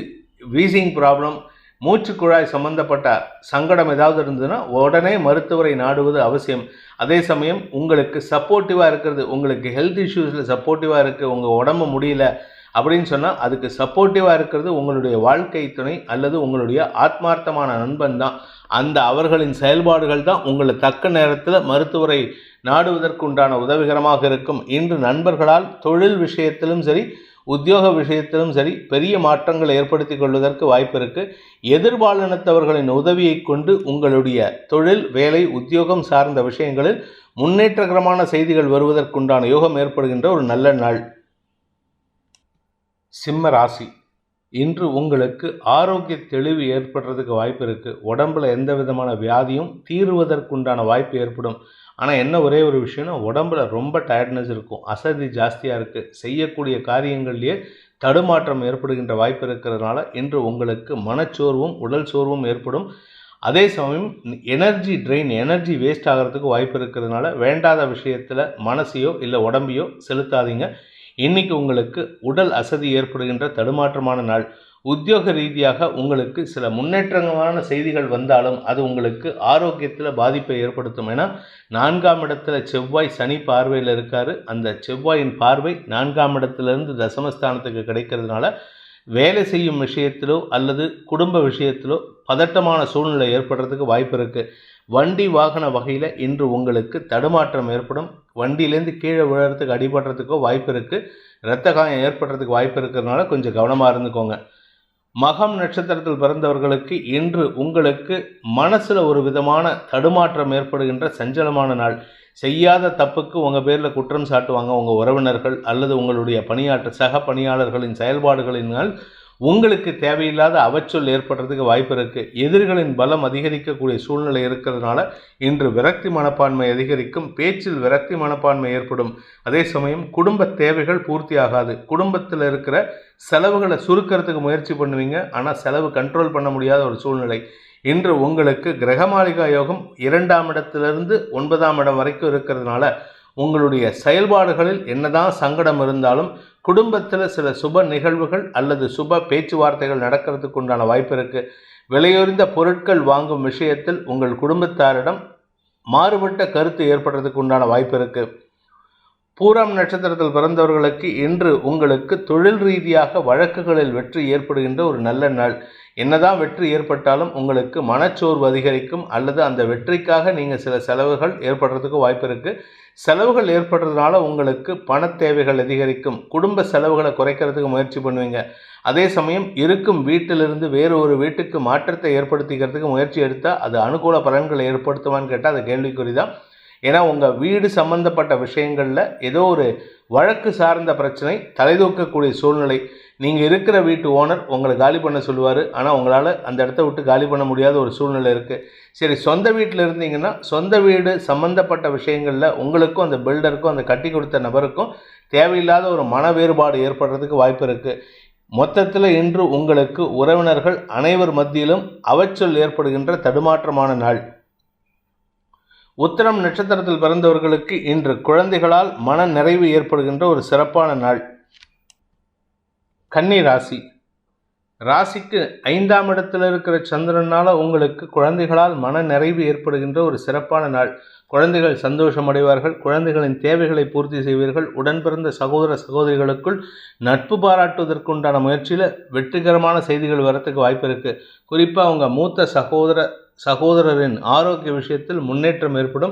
வீசிங் ப்ராப்ளம், மூச்சுக்குழாய் சம்பந்தப்பட்ட சங்கடம் ஏதாவது இருந்ததுன்னா உடனே மருத்துவரை நாடுவது அவசியம். அதே சமயம் உங்களுக்கு சப்போர்ட்டிவாக இருக்கிறது, உங்களுக்கு ஹெல்த் இஷ்யூஸில் சப்போர்ட்டிவாக இருக்குது, உங்கள் உடம்பு முடியல அப்படின்னு சொன்னால் அதுக்கு சப்போர்ட்டிவாக இருக்கிறது உங்களுடைய வாழ்க்கை துணை அல்லது உங்களுடைய ஆத்மார்த்தமான நண்பன் தான். அந்த அவர்களின் செயல்பாடுகள் தான் உங்களை தக்க நேரத்தில் மருத்துவரை நாடுவதற்கு உண்டான உதவிகரமாக இருக்கும். இன்று நண்பர்களால் தொழில் விஷயத்திலும் சரி, உத்தியோக விஷயத்திலும் சரி பெரிய மாற்றங்களை ஏற்படுத்தி கொள்வதற்கு வாய்ப்பு இருக்கு. எதிர்பாலினத்தவர்களின் உதவியை கொண்டு உங்களுடைய தொழில், வேலை, உத்தியோகம் சார்ந்த விஷயங்களில் முன்னேற்றகரமான செய்திகள் வருவதற்குண்டான யோகம் ஏற்படுகின்ற ஒரு நல்ல நாள். சிம்ம ராசி, இன்று உங்களுக்கு ஆரோக்கிய தெளிவு ஏற்படுறதுக்கு வாய்ப்பு இருக்குது. உடம்புல எந்த விதமான வியாதியும் தீர்வதற்குண்டான வாய்ப்பு ஏற்படும். ஆனால் என்ன ஒரே ஒரு விஷயம்னா, உடம்புல ரொம்ப டயர்ட்னஸ் இருக்கும், அசதி ஜாஸ்தியாக இருக்குது, செய்யக்கூடிய காரியங்கள்லேயே தடுமாற்றம் ஏற்படுகின்ற வாய்ப்பு இருக்கிறதுனால இன்று உங்களுக்கு மனச்சோர்வும் உடல் சோர்வும் ஏற்படும். அதே சமயம் எனர்ஜி வேஸ்ட் ஆகிறதுக்கு வாய்ப்பு இருக்கிறதுனால வேண்டாத விஷயத்தில் மனசையோ இல்லை உடம்பையோ செலுத்தாதீங்க. இன்னைக்கு உங்களுக்கு உடல் அசதி ஏற்படுகின்ற தடுமாற்றமான நாள். உத்தியோக ரீதியாக உங்களுக்கு சில முன்னேற்றமான செய்திகள் வந்தாலும் அது உங்களுக்கு ஆரோக்கியத்தில் பாதிப்பை ஏற்படுத்தும். ஏன்னா 4ஆம் இடத்துல செவ்வாய் சனி பார்வையில் இருக்காரு. அந்த செவ்வாயின் பார்வை 4ஆம் இடத்திலிருந்து தசமஸ்தானத்துக்கு கிடைக்கிறதுனால வேலை செய்யும் விஷயத்திலோ அல்லது குடும்ப விஷயத்திலோ பதட்டமான சூழ்நிலை ஏற்படுறதுக்கு வாய்ப்பு இருக்குது. வண்டி வாகன வகையில் இன்று உங்களுக்கு தடுமாற்றம் ஏற்படும். வண்டியிலேருந்து கீழே விழுறதுக்கு அடிபடுறதுக்கோ வாய்ப்பு இருக்குது. இரத்த காயம் ஏற்படுறதுக்கு வாய்ப்பு இருக்கிறதுனால கொஞ்சம் கவனமாக இருந்துக்கோங்க. மகம் நட்சத்திரத்தில் பிறந்தவர்களுக்கு இன்று உங்களுக்கு மனசில் ஒரு விதமான தடுமாற்றம் ஏற்படுகின்ற சஞ்சலமான நாள். செய்யாத தப்புக்கு உங்கள் பேரில் குற்றம் சாட்டுவாங்க உங்கள் உறவினர்கள் அல்லது உங்களுடைய சக பணியாளர்களின் செயல்பாடுகளினால் உங்களுக்கு தேவையில்லாத அவச்சொல் ஏற்படுறதுக்கு வாய்ப்பு இருக்குது. எதிரிகளின் பலம் அதிகரிக்கக்கூடிய சூழ்நிலை இருக்கிறதுனால இன்று விரக்தி மனப்பான்மை அதிகரிக்கும். பேச்சில் விரக்தி மனப்பான்மை ஏற்படும். அதே சமயம் குடும்ப தேவைகள் பூர்த்தி ஆகாது. குடும்பத்தில் இருக்கிற செலவுகளை சுருக்கிறதுக்கு முயற்சி பண்ணுவீங்க, ஆனால் செலவு கண்ட்ரோல் பண்ண முடியாத ஒரு சூழ்நிலை. இன்று உங்களுக்கு கிரகமாளிகா யோகம் 2ஆம் இடத்திலிருந்து 9ஆம் இடம் வரைக்கும் இருக்கிறதுனால உங்களுடைய செயல்பாடுகளில் என்னதான் சங்கடம் இருந்தாலும் குடும்பத்தில் சில சுப நிகழ்வுகள் அல்லது சுப பேச்சுவார்த்தைகள் நடக்கிறதுக்கு உண்டான வாய்ப்பு இருக்குது. விலையுயர்ந்த பொருட்கள் வாங்கும் விஷயத்தில் உங்கள் குடும்பத்தாரிடம் மாறுபட்ட கருத்து ஏற்படுறதுக்கு உண்டான வாய்ப்பு இருக்குது. பூரம் நட்சத்திரத்தில் பிறந்தவர்களுக்கு இன்று உங்களுக்கு தொழில் ரீதியாக வழக்குகளில் வெற்றி ஏற்படுகின்ற ஒரு நல்ல நாள். என்னதான் வெற்றி ஏற்பட்டாலும் உங்களுக்கு மனச்சோர்வு அதிகரிக்கும் அல்லது அந்த வெற்றிக்காக நீங்கள் சில செலவுகள் ஏற்படுறதுக்கு வாய்ப்பு இருக்குது. செலவுகள் ஏற்படுறதுனால உங்களுக்கு பண தேவைகள் அதிகரிக்கும். குடும்ப செலவுகளை குறைக்கிறதுக்கு முயற்சி பண்ணுவீங்க. அதே சமயம் இருக்கும் வீட்டிலிருந்து வேறு ஒரு வீட்டுக்கு மாற்றத்தை ஏற்படுத்திக்கிறதுக்கு முயற்சி எடுத்தால் அது அனுகூல பலன்களை ஏற்படுத்துவான்னு கேட்டால் அது கேள்விக்குறி தான். ஏன்னா உங்கள் வீடு சம்பந்தப்பட்ட விஷயங்களில் ஏதோ ஒரு வழக்கு சார்ந்த பிரச்சனை தலைதூக்கக்கூடிய சூழ்நிலை. நீங்கள் இருக்கிற வீட்டு ஓனர் உங்களை காலி பண்ண சொல்லுவார், ஆனால் உங்களால் அந்த இடத்த விட்டு காலி பண்ண முடியாத ஒரு சூழ்நிலை இருக்குது. சரி, சொந்த வீட்டில் இருந்தீங்கன்னா சொந்த வீடு சம்பந்தப்பட்ட விஷயங்களில் உங்களுக்கும் அந்த பில்டருக்கும் அந்த கட்டி கொடுத்த நபருக்கும் தேவையில்லாத ஒரு மன வேறுபாடு ஏற்படுறதுக்கு வாய்ப்பு இருக்குது. மொத்தத்தில் இன்று உங்களுக்கு உறவினர்கள் அனைவர் மத்தியிலும் அவச்சொல் ஏற்படுகின்ற தடுமாற்றமான நாள். உத்திரம் நட்சத்திரத்தில் பிறந்தவர்களுக்கு இன்று குழந்தைகளால் மன நிறைவு ஏற்படுகின்ற ஒரு சிறப்பான நாள். கன்னி ராசி, ராசிக்கு 5ஆம் இடத்தில் இருக்கிற சந்திரனால உங்களுக்கு குழந்தைகளால் மன நிறைவு ஏற்படுகின்ற ஒரு சிறப்பான நாள். குழந்தைகள் சந்தோஷம் அடைவார்கள். குழந்தைகளின் தேவைகளை பூர்த்தி செய்வீர்கள். உடன் பிறந்த சகோதர சகோதரிகளுக்குள் நட்பு பாராட்டுவதற்குண்டான முயற்சியில் வெற்றிகரமான செய்திகள் வரத்துக்கு வாய்ப்பு இருக்குது. குறிப்பாக அவங்க மூத்த சகோதரரின் ஆரோக்கிய விஷயத்தில் முன்னேற்றம் ஏற்படும்.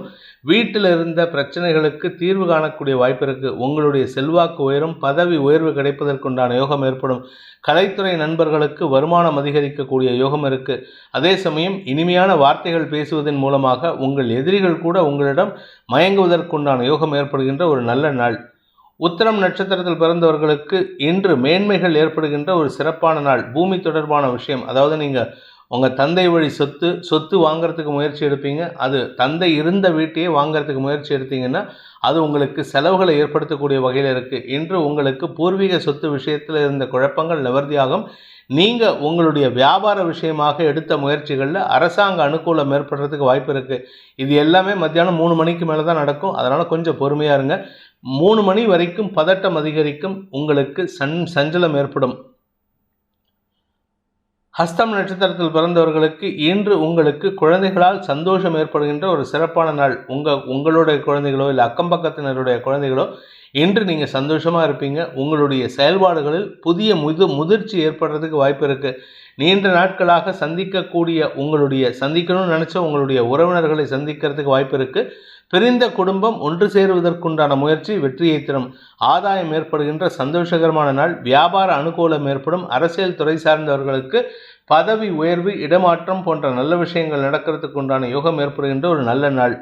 வீட்டில் இருந்த பிரச்சனைகளுக்கு தீர்வு காணக்கூடிய வாய்ப்பு இருக்குது. உங்களுடைய செல்வாக்கு உயரும். பதவி உயர்வு கிடைப்பதற்குண்டான யோகம் ஏற்படும். கலைத்துறை நண்பர்களுக்கு வருமானம் அதிகரிக்கக்கூடிய யோகம் இருக்குது. அதே சமயம் இனிமையான வார்த்தைகள் பேசுவதன் மூலமாக உங்கள் எதிரிகள் கூட உங்களிடம் மயங்குவதற்குண்டான யோகம் ஏற்படுகின்ற ஒரு நல்ல நாள். உத்திரம் நட்சத்திரத்தில் பிறந்தவர்களுக்கு இன்று மேன்மைகள் ஏற்படுகின்ற ஒரு சிறப்பான நாள். பூமி தொடர்பான விஷயம், அதாவது நீங்கள் உங்கள் தந்தை வழி சொத்து வாங்கிறதுக்கு முயற்சி எடுப்பீங்க. அது தந்தை இருந்த வீட்டையே வாங்கிறதுக்கு முயற்சி எடுத்தீங்கன்னா அது உங்களுக்கு செலவுகளை ஏற்படுத்தக்கூடிய வகையில் இருக்குது. இன்று உங்களுக்கு பூர்வீக சொத்து விஷயத்தில் இருந்த குழப்பங்கள் நிவர்த்தியாகும். நீங்கள் உங்களுடைய வியாபார விஷயமாக எடுத்த முயற்சிகளில் அரசாங்க அனுகூலம் ஏற்படுறதுக்கு வாய்ப்பு இருக்குது. இது எல்லாமே மத்தியானம் 3 மணிக்கு மேலே தான் நடக்கும். அதனால் கொஞ்சம் பொறுமையாக இருங்க. 3 மணி வரைக்கும் பதட்டம் அதிகரிக்கும். உங்களுக்கு சஞ்சலம் ஏற்படும். ஹஸ்தம் நட்சத்திரத்தில் பிறந்தவர்களுக்கு இன்று உங்களுக்கு குழந்தைகளால் சந்தோஷம் ஏற்படுகின்ற ஒரு சிறப்பான நாள். உங்களுடைய குழந்தைகளோ இல்லை அக்கம் பக்கத்தினருடைய குழந்தைகளோ இன்று நீங்கள் சந்தோஷமாக இருப்பீங்க. உங்களுடைய செயல்பாடுகளில் புதிய முதிர்ச்சி ஏற்படுறதுக்கு வாய்ப்பு இருக்குது. நீண்ட நாட்களாக சந்திக்கணும்னு நினச்ச உங்களுடைய உறவினர்களை சந்திக்கிறதுக்கு வாய்ப்பு இருக்குது. பிரிந்த குடும்பம் ஒன்று சேருவதற்குண்டான முயற்சி வெற்றியை தரும். ஆதாயம் ஏற்படுகின்ற சந்தோஷகரமான நாள். வியாபார அனுகூலம் ஏற்படும். அரசியல் துறை சார்ந்தவர்களுக்கு பதவி உயர்வு, இடமாற்றம் போன்ற நல்ல விஷயங்கள் நடக்கிறதுக்கு உண்டான யோகம் ஏற்படுகின்ற ஒரு நல்ல நாள்.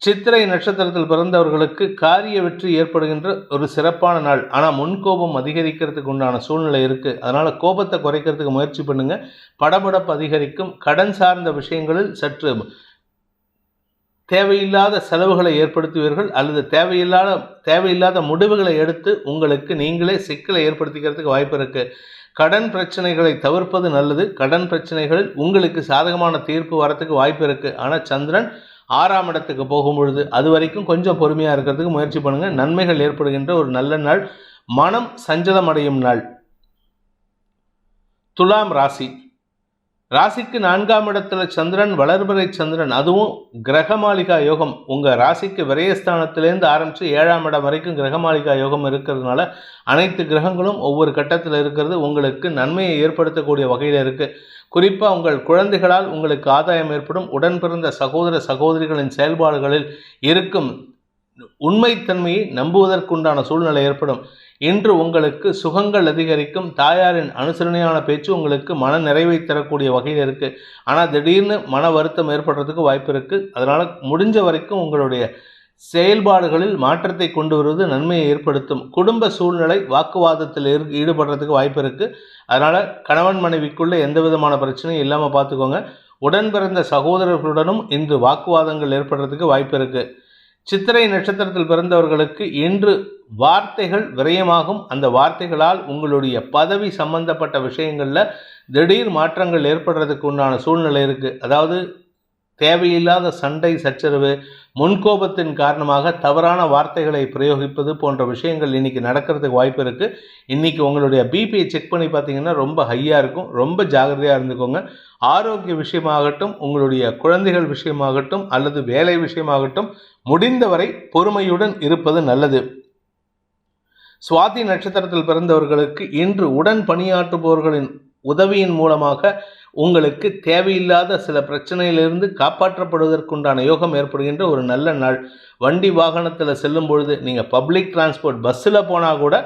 சித்திரை நட்சத்திரத்தில் பிறந்தவர்களுக்கு காரிய வெற்றி ஏற்படுகின்ற ஒரு சிறப்பான நாள். ஆனால் முன்கோபம் அதிகரிக்கிறதுக்கு உண்டான சூழ்நிலை இருக்குது. அதனால் கோபத்தை குறைக்கிறதுக்கு முயற்சி பண்ணுங்கள். படபடப்பு அதிகரிக்கும். கடன் சார்ந்த விஷயங்களில் சற்று தேவையில்லாத செலவுகளை ஏற்படுத்துவீர்கள் அல்லது தேவையில்லாத முடிவுகளை எடுத்து உங்களுக்கு நீங்களே சிக்கலை ஏற்படுத்திக்கிறதுக்கு வாய்ப்பு இருக்குது. கடன் பிரச்சனைகளை தவிர்ப்பது நல்லது. கடன் பிரச்சனைகளில் உங்களுக்கு சாதகமான தீர்ப்பு வரத்துக்கு வாய்ப்பு இருக்குது. ஆனால் சந்திரன் 6ஆம் இடத்துக்கு போகும்பொழுது அது வரைக்கும் கொஞ்சம் பொறுமையாக இருக்கிறதுக்கு முயற்சி பண்ணுங்கள். நன்மைகள் ஏற்படுகின்ற ஒரு நல்ல நாள். மனம் சஞ்சலம் அடையும் நாள். துலாம் ராசிக்கு 4ஆம் இடத்துல சந்திரன், வளர்பிறை சந்திரன், அதுவும் கிரகமாளிகா யோகம். உங்கள் ராசிக்கு விரயஸ்தானத்திலேருந்து ஆரம்பித்து 7ஆம் இடம் வரைக்கும் கிரகமாளிகா யோகம் இருக்கிறதுனால அனைத்து கிரகங்களும் ஒவ்வொரு கட்டத்தில் இருக்கிறது உங்களுக்கு நன்மையை ஏற்படுத்தக்கூடிய வகையில் இருக்குது. குறிப்பாக உங்கள் குழந்தைகளால் உங்களுக்கு ஆதாயம் ஏற்படும். உடன் பிறந்த சகோதர சகோதரிகளின் செயல்பாடுகளில் இருக்கும் உண்மைத்தன்மையை நம்புவதற்குண்டான சூழ்நிலை ஏற்படும். இன்று உங்களுக்கு சுகங்கள் அதிகரிக்கும். தாயாரின் அனுசரணையான பேச்சு உங்களுக்கு மன நிறைவை தரக்கூடிய வகையில் இருக்குது. ஆனால் திடீர்னு மன வருத்தம் ஏற்படுறதுக்கு வாய்ப்பு இருக்குது. அதனால் முடிஞ்ச வரைக்கும் உங்களுடைய செயல்பாடுகளில் மாற்றத்தை கொண்டு வருவது நன்மையை ஏற்படுத்தும். குடும்ப சூழ்நிலை வாக்குவாதத்தில் ஈடுபடுறதுக்கு வாய்ப்பு இருக்குது. அதனால் கணவன் மனைவிக்குள்ளே எந்த விதமான பிரச்சனையும் இல்லாமல் பார்த்துக்கோங்க. உடன் பிறந்த சகோதரர்களுடனும் இன்று வாக்குவாதங்கள் ஏற்படுறதுக்கு வாய்ப்பு இருக்குது. சித்திரை நட்சத்திரத்தில் பிறந்தவர்களுக்கு இன்று வார்த்தைகள் விரயமாகும். அந்த வார்த்தைகளால் உங்களுடைய பதவி சம்பந்தப்பட்ட விஷயங்களில் திடீர் மாற்றங்கள் ஏற்படுறதுக்கு உண்டான சூழ்நிலை இருக்குது. அதாவது தேவையில்லாத சண்டை சச்சரவு, முன்கோபத்தின் காரணமாக தவறான வார்த்தைகளை பிரயோகிப்பது போன்ற விஷயங்கள் இன்றைக்கி நடக்கிறதுக்கு வாய்ப்பு இருக்குது. இன்றைக்கி உங்களுடைய பிபியை செக் பண்ணி பார்த்தீங்கன்னா ரொம்ப ஹையாக இருக்கும். ரொம்ப ஜாகிரதையாக இருந்துக்கோங்க. ஆரோக்கிய விஷயமாகட்டும், உங்களுடைய குழந்தைகள் விஷயமாகட்டும் அல்லது வேலை விஷயமாகட்டும் முடிந்தவரை பொறுமையுடன் இருப்பது நல்லது. சுவாதி நட்சத்திரத்தில் பிறந்தவர்களுக்கு இன்று உடன் பணியாற்றுபவர்களின் உதவியின் மூலமாக உங்களுக்கு தேவையில்லாத சில பிரச்சனையிலிருந்து காப்பாற்றப்படுவதற்குண்டான யோகம் ஏற்படுகின்ற ஒரு நல்ல நாள். வண்டி வாகனத்தில் செல்லும் பொழுது நீங்கள் பப்ளிக் டிரான்ஸ்போர்ட் பஸ்ஸில் போனால் கூட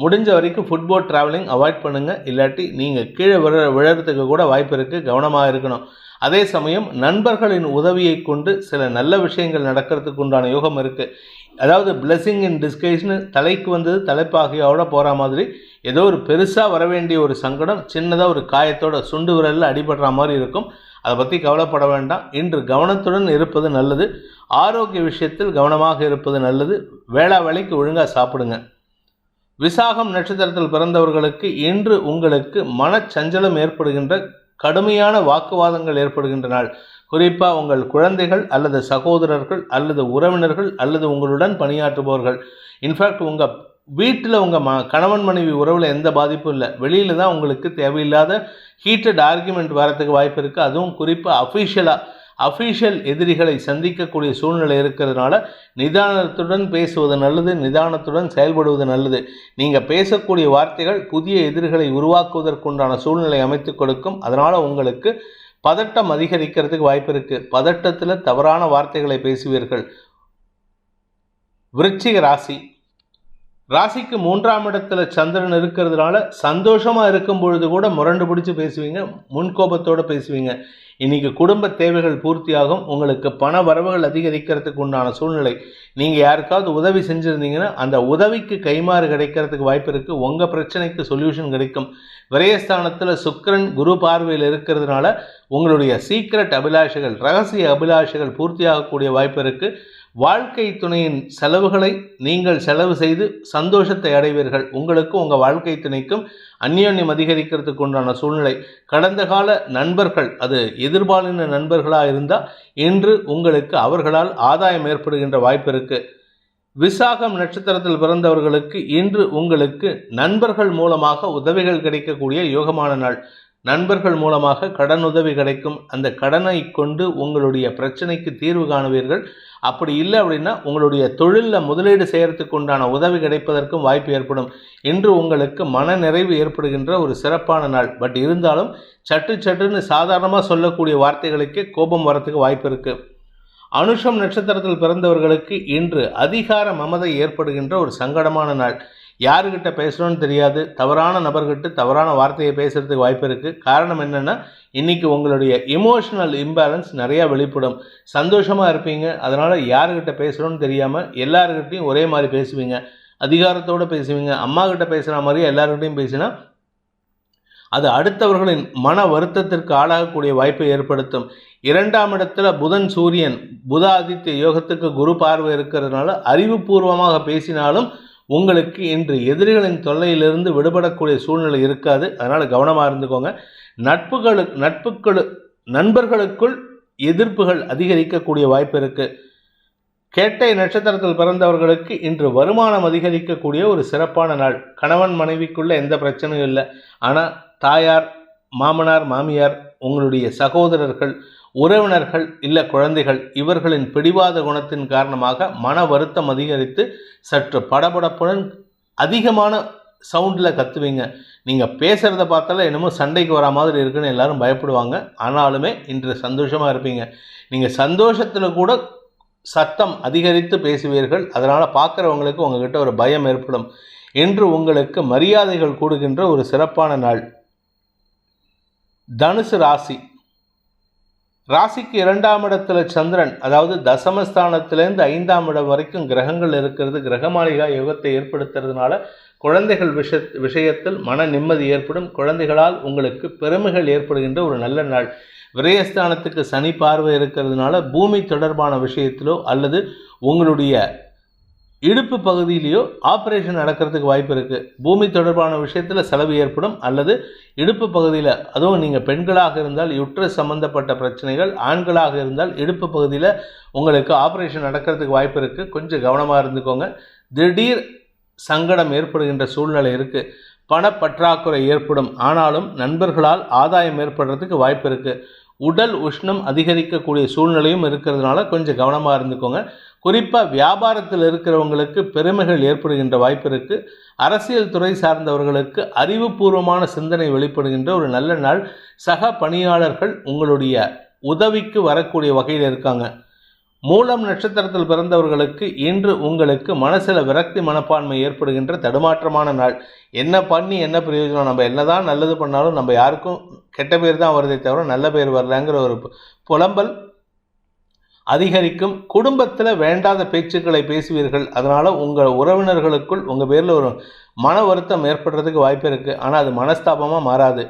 முடிஞ்ச வரைக்கும் ஃபுட்போட் ட்ராவலிங் அவாய்ட் பண்ணுங்கள். இல்லாட்டி நீங்கள் கீழே விழறதுக்கு கூட வாய்ப்பு இருக்குது. கவனமாக இருக்கணும். அதே சமயம் நண்பர்களின் உதவியை கொண்டு சில நல்ல விஷயங்கள் நடக்கிறதுக்கு உண்டான யோகம் இருக்குது. அதாவது பிளெஸிங் இன் டிஸ்கைஸ்னு தலைக்கு வந்தது தலைப்பாகையோட போகிற மாதிரி ஏதோ ஒரு பெருசாக வர வேண்டிய ஒரு சங்கடம் சின்னதாக ஒரு காயத்தோட சுண்டு விரலில் அடிபடுற மாதிரி இருக்கும். அதை பற்றி கவலைப்பட வேண்டாம். இன்று கவனத்துடன் இருப்பது நல்லது. ஆரோக்கிய விஷயத்தில் கவனமாக இருப்பது நல்லது. வேளைக்கு ஒழுங்காக சாப்பிடுங்க. விசாகம் நட்சத்திரத்தில் பிறந்தவர்களுக்கு இன்று உங்களுக்கு மனச்சஞ்சலம் ஏற்படுகின்ற கடுமையான வாக்குவாதங்கள் ஏற்படுகின்ற நாள். குறிப்பாக உங்கள் குழந்தைகள் அல்லது சகோதரர்கள் அல்லது உறவினர்கள் அல்லது உங்களுடன் பணியாற்றுபவர்கள், இன்ஃபேக்ட் உங்கள் வீட்டில் உங்கள் கணவன் மனைவி உறவில் எந்த பாதிப்பும் இல்லை. வெளியில் தான் உங்களுக்கு தேவையில்லாத ஹீட்டட் ஆர்கியூமெண்ட் வரத்துக்கு வாய்ப்பு இருக்குது. அதுவும் குறிப்பாக அஃபீஷியல் எதிரிகளை சந்திக்கக்கூடிய சூழ்நிலை இருக்கிறதுனால நிதானத்துடன் பேசுவது நல்லது. நிதானத்துடன் செயல்படுவது நல்லது. நீங்கள் பேசக்கூடிய வார்த்தைகள் புதிய எதிரிகளை உருவாக்குவதற்குண்டான சூழ்நிலை அமைத்து கொடுக்கும். அதனால் உங்களுக்கு பதட்டம் அதிகரிக்கிறதுக்கு வாய்ப்பு இருக்குது. பதட்டத்தில் தவறான வார்த்தைகளை பேசுவீர்கள். விருச்சிக ராசிக்கு 3ஆம் இடத்துல சந்திரன் இருக்கிறதுனால சந்தோஷமாக இருக்கும் பொழுது கூட முரண்டு பிடிச்சி பேசுவீங்க. முன்கோபத்தோடு பேசுவீங்க. இன்றைக்கி குடும்ப தேவைகள் பூர்த்தியாகும். உங்களுக்கு பண வரவுகள் அதிகரிக்கிறதுக்கு உண்டான சூழ்நிலை. நீங்கள் யாருக்காவது உதவி செஞ்சுருந்தீங்கன்னா அந்த உதவிக்கு கைமாறு கிடைக்கிறதுக்கு வாய்ப்பு இருக்குது. உங்கள் பிரச்சனைக்கு சொல்யூஷன் கிடைக்கும். விரயஸ்தானத்தில் சுக்கிரன் குரு பார்வையில் இருக்கிறதுனால உங்களுடைய சீக்ரெட் அபிலாஷைகள், ரகசிய அபிலாஷைகள் பூர்த்தியாகக்கூடிய வாய்ப்பு இருக்குது. வாழ்க்கை துணையின் செலவுகளை நீங்கள் செலவு செய்து சந்தோஷத்தை அடைவீர்கள். உங்களுக்கும் உங்கள் வாழ்க்கை துணைக்கும் அந்யோன்யம் அதிகரிக்கிறதுக்கு உண்டான சூழ்நிலை. கடந்த கால நண்பர்கள், அது எதிர்பாலின நண்பர்களாக இருந்தால் இன்று உங்களுக்கு அவர்களால் ஆதாயம் ஏற்படுகின்ற வாய்ப்பு இருக்குது. விசாகம் நட்சத்திரத்தில் பிறந்தவர்களுக்கு இன்று உங்களுக்கு நண்பர்கள் மூலமாக உதவிகள் கிடைக்கக்கூடிய யோகமான நாள். நண்பர்கள் மூலமாக கடன் உதவி கிடைக்கும். அந்த கடனை கொண்டு உங்களுடைய பிரச்சனைக்கு தீர்வு காணுவீர்கள். அப்படி இல்லை அப்படின்னா உங்களுடைய தொழிலில் முதலீடு செய்கிறதுக்கு உண்டான உதவி கிடைப்பதற்கும் வாய்ப்பு ஏற்படும். இன்று உங்களுக்கு மன நிறைவு ஏற்படுகின்ற ஒரு சிறப்பான நாள். பட் இருந்தாலும் சட்டுன்னு சாதாரணமாக சொல்லக்கூடிய வார்த்தைகளுக்கே கோபம் வரத்துக்கு வாய்ப்பு இருக்குது. அனுஷம் நட்சத்திரத்தில் பிறந்தவர்களுக்கு இன்று அதிகார மமதை ஏற்படுகின்ற ஒரு சங்கடமான நாள். யாருக்கிட்ட பேசணும்னு தெரியாது, தவறான நபர்கிட்ட தவறான வார்த்தையை பேசுகிறதுக்கு வாய்ப்பு இருக்குது. காரணம் என்னென்னா இன்றைக்கி உங்களுடைய இமோஷனல் இம்பேலன்ஸ் நிறையா வெளிப்படும். சந்தோஷமாக இருப்பீங்க, அதனால் யாருக்கிட்ட பேசணும்னு தெரியாமல் எல்லாருக்கிட்டையும் ஒரே மாதிரி பேசுவீங்க, அதிகாரத்தோடு பேசுவீங்க. அம்மா கிட்ட பேசுகிற மாதிரியே எல்லாருக்கிட்டையும் பேசினா அது அடுத்தவர்களின் மன வருத்தத்திற்கு ஆளாகக்கூடிய வாய்ப்பை ஏற்படுத்தும். 2ஆம் இடத்துல புதன் சூரியன் புத ஆதித்ய யோகத்துக்கு குரு பார்வை இருக்கிறதுனால அறிவுபூர்வமாக பேசினாலும் உங்களுக்கு இன்று எதிரிகளின் தொல்லையிலிருந்து விடுபடக்கூடிய சூழ்நிலை இருக்காது. அதனால் கவனமாக இருந்துக்கோங்க. நண்பர்களுக்குள் எதிர்ப்புகள் அதிகரிக்கக்கூடிய வாய்ப்பு இருக்குது. கேட்டை நட்சத்திரத்தில் பிறந்தவர்களுக்கு இன்று வருமானம் அதிகரிக்கக்கூடிய ஒரு சிறப்பான நாள். கணவன் மனைவிக்குள்ள எந்த பிரச்சனையும் இல்லை. ஆனால் தாயார், மாமனார், மாமியார், உங்களுடைய சகோதரர்கள், உறவினர்கள், இல்லை குழந்தைகள், இவர்களின் பிடிவாத குணத்தின் காரணமாக மன வருத்தம் அதிகரித்து சற்று படபடப்புடன் அதிகமான சவுண்டில் கத்துவீங்க. நீங்கள் பேசுகிறத பார்த்தாலும் என்னமோ சண்டைக்கு வர மாதிரி இருக்குன்னு எல்லாரும் பயப்படுவாங்க. ஆனாலுமே இன்று சந்தோஷமாக இருப்பீங்க. நீங்கள் சந்தோஷத்தில் கூட சத்தம் அதிகரித்து பேசுவீர்கள். அதனால் பார்க்குறவங்களுக்கு உங்ககிட்ட ஒரு பயம் ஏற்படும். இன்று உங்களுக்கு மரியாதைகள் கூடுகின்ற ஒரு சிறப்பான நாள். தனுசு ராசிக்கு 2ஆம் இடத்துல சந்திரன், அதாவது தசமஸ்தானத்திலேருந்து 5ஆம் இடம் வரைக்கும் கிரகங்கள் இருக்கிறது. கிரகமாளிகா யோகத்தை ஏற்படுத்துறதுனால குழந்தைகள் விஷயத்தில் மன நிம்மதி ஏற்படும். குழந்தைகளால் உங்களுக்கு பெருமைகள் ஏற்படுகின்ற ஒரு நல்ல நாள். விரயஸ்தானத்துக்கு சனி பார்வை இருக்கிறதுனால பூமி தொடர்பான விஷயத்திலோ அல்லது உங்களுடைய இடுப்பு பகுதியிலேயோ ஆப்ரேஷன் நடக்கிறதுக்கு வாய்ப்பு இருக்குது. பூமி தொடர்பான விஷயத்தில் செலவு ஏற்படும். அல்லது இடுப்பு பகுதியில், அதுவும் நீங்கள் பெண்களாக இருந்தால் யுட்ரஸ் சம்பந்தப்பட்ட பிரச்சனைகள், ஆண்களாக இருந்தால் இடுப்பு பகுதியில் உங்களுக்கு ஆப்ரேஷன் நடக்கிறதுக்கு வாய்ப்பு இருக்குது. கொஞ்சம் கவனமாக இருந்துக்கோங்க. திடீர் சங்கடம் ஏற்படுகின்ற சூழ்நிலை இருக்குது. பணப்பற்றாக்குறை ஏற்படும். ஆனாலும் நண்பர்களால் ஆதாயம் ஏற்படுறதுக்கு வாய்ப்பு இருக்குது. உடல் உஷ்ணம் அதிகரிக்கக்கூடிய சூழ்நிலையும் இருக்கிறதுனால கொஞ்சம் கவனமாக இருந்துக்கோங்க. குறிப்பாக வியாபாரத்தில் இருக்கிறவங்களுக்கு பெருமைகள் ஏற்படுகின்ற வாய்ப்பு இருக்குது. அரசியல் துறை சார்ந்தவர்களுக்கு அறிவுபூர்வமான சிந்தனை வெளிப்படுகின்ற ஒரு நல்ல நாள். சக பணியாளர்கள் உங்களுடைய உதவிக்கு வரக்கூடிய வகையில் இருக்காங்க. மூலம் நட்சத்திரத்தில் பிறந்தவர்களுக்கு இன்று உங்களுக்கு மனசில் விரக்தி மனப்பான்மை ஏற்படுகின்ற தடுமாற்றமான நாள். என்ன பண்ணி என்ன பிரயோஜனம், நம்ம என்னதான் நல்லது பண்ணாலும் நம்ம யாருக்கும் கெட்ட பேர் தான் வருதே தவிர நல்ல பேர் வரலங்கிற ஒரு புலம்பல் அதிகரிக்கும். குடும்பத்தில் வேண்டாத பேச்சுக்களை பேசுவீர்கள். அதனால் உங்கள் உறவினர்களுக்குள் உங்கள் பேரில் ஒரு மன வருத்தம் ஏற்படுறதுக்கு வாய்ப்பு இருக்குது. ஆனால் அது மனஸ்தாபமாக மாறாது.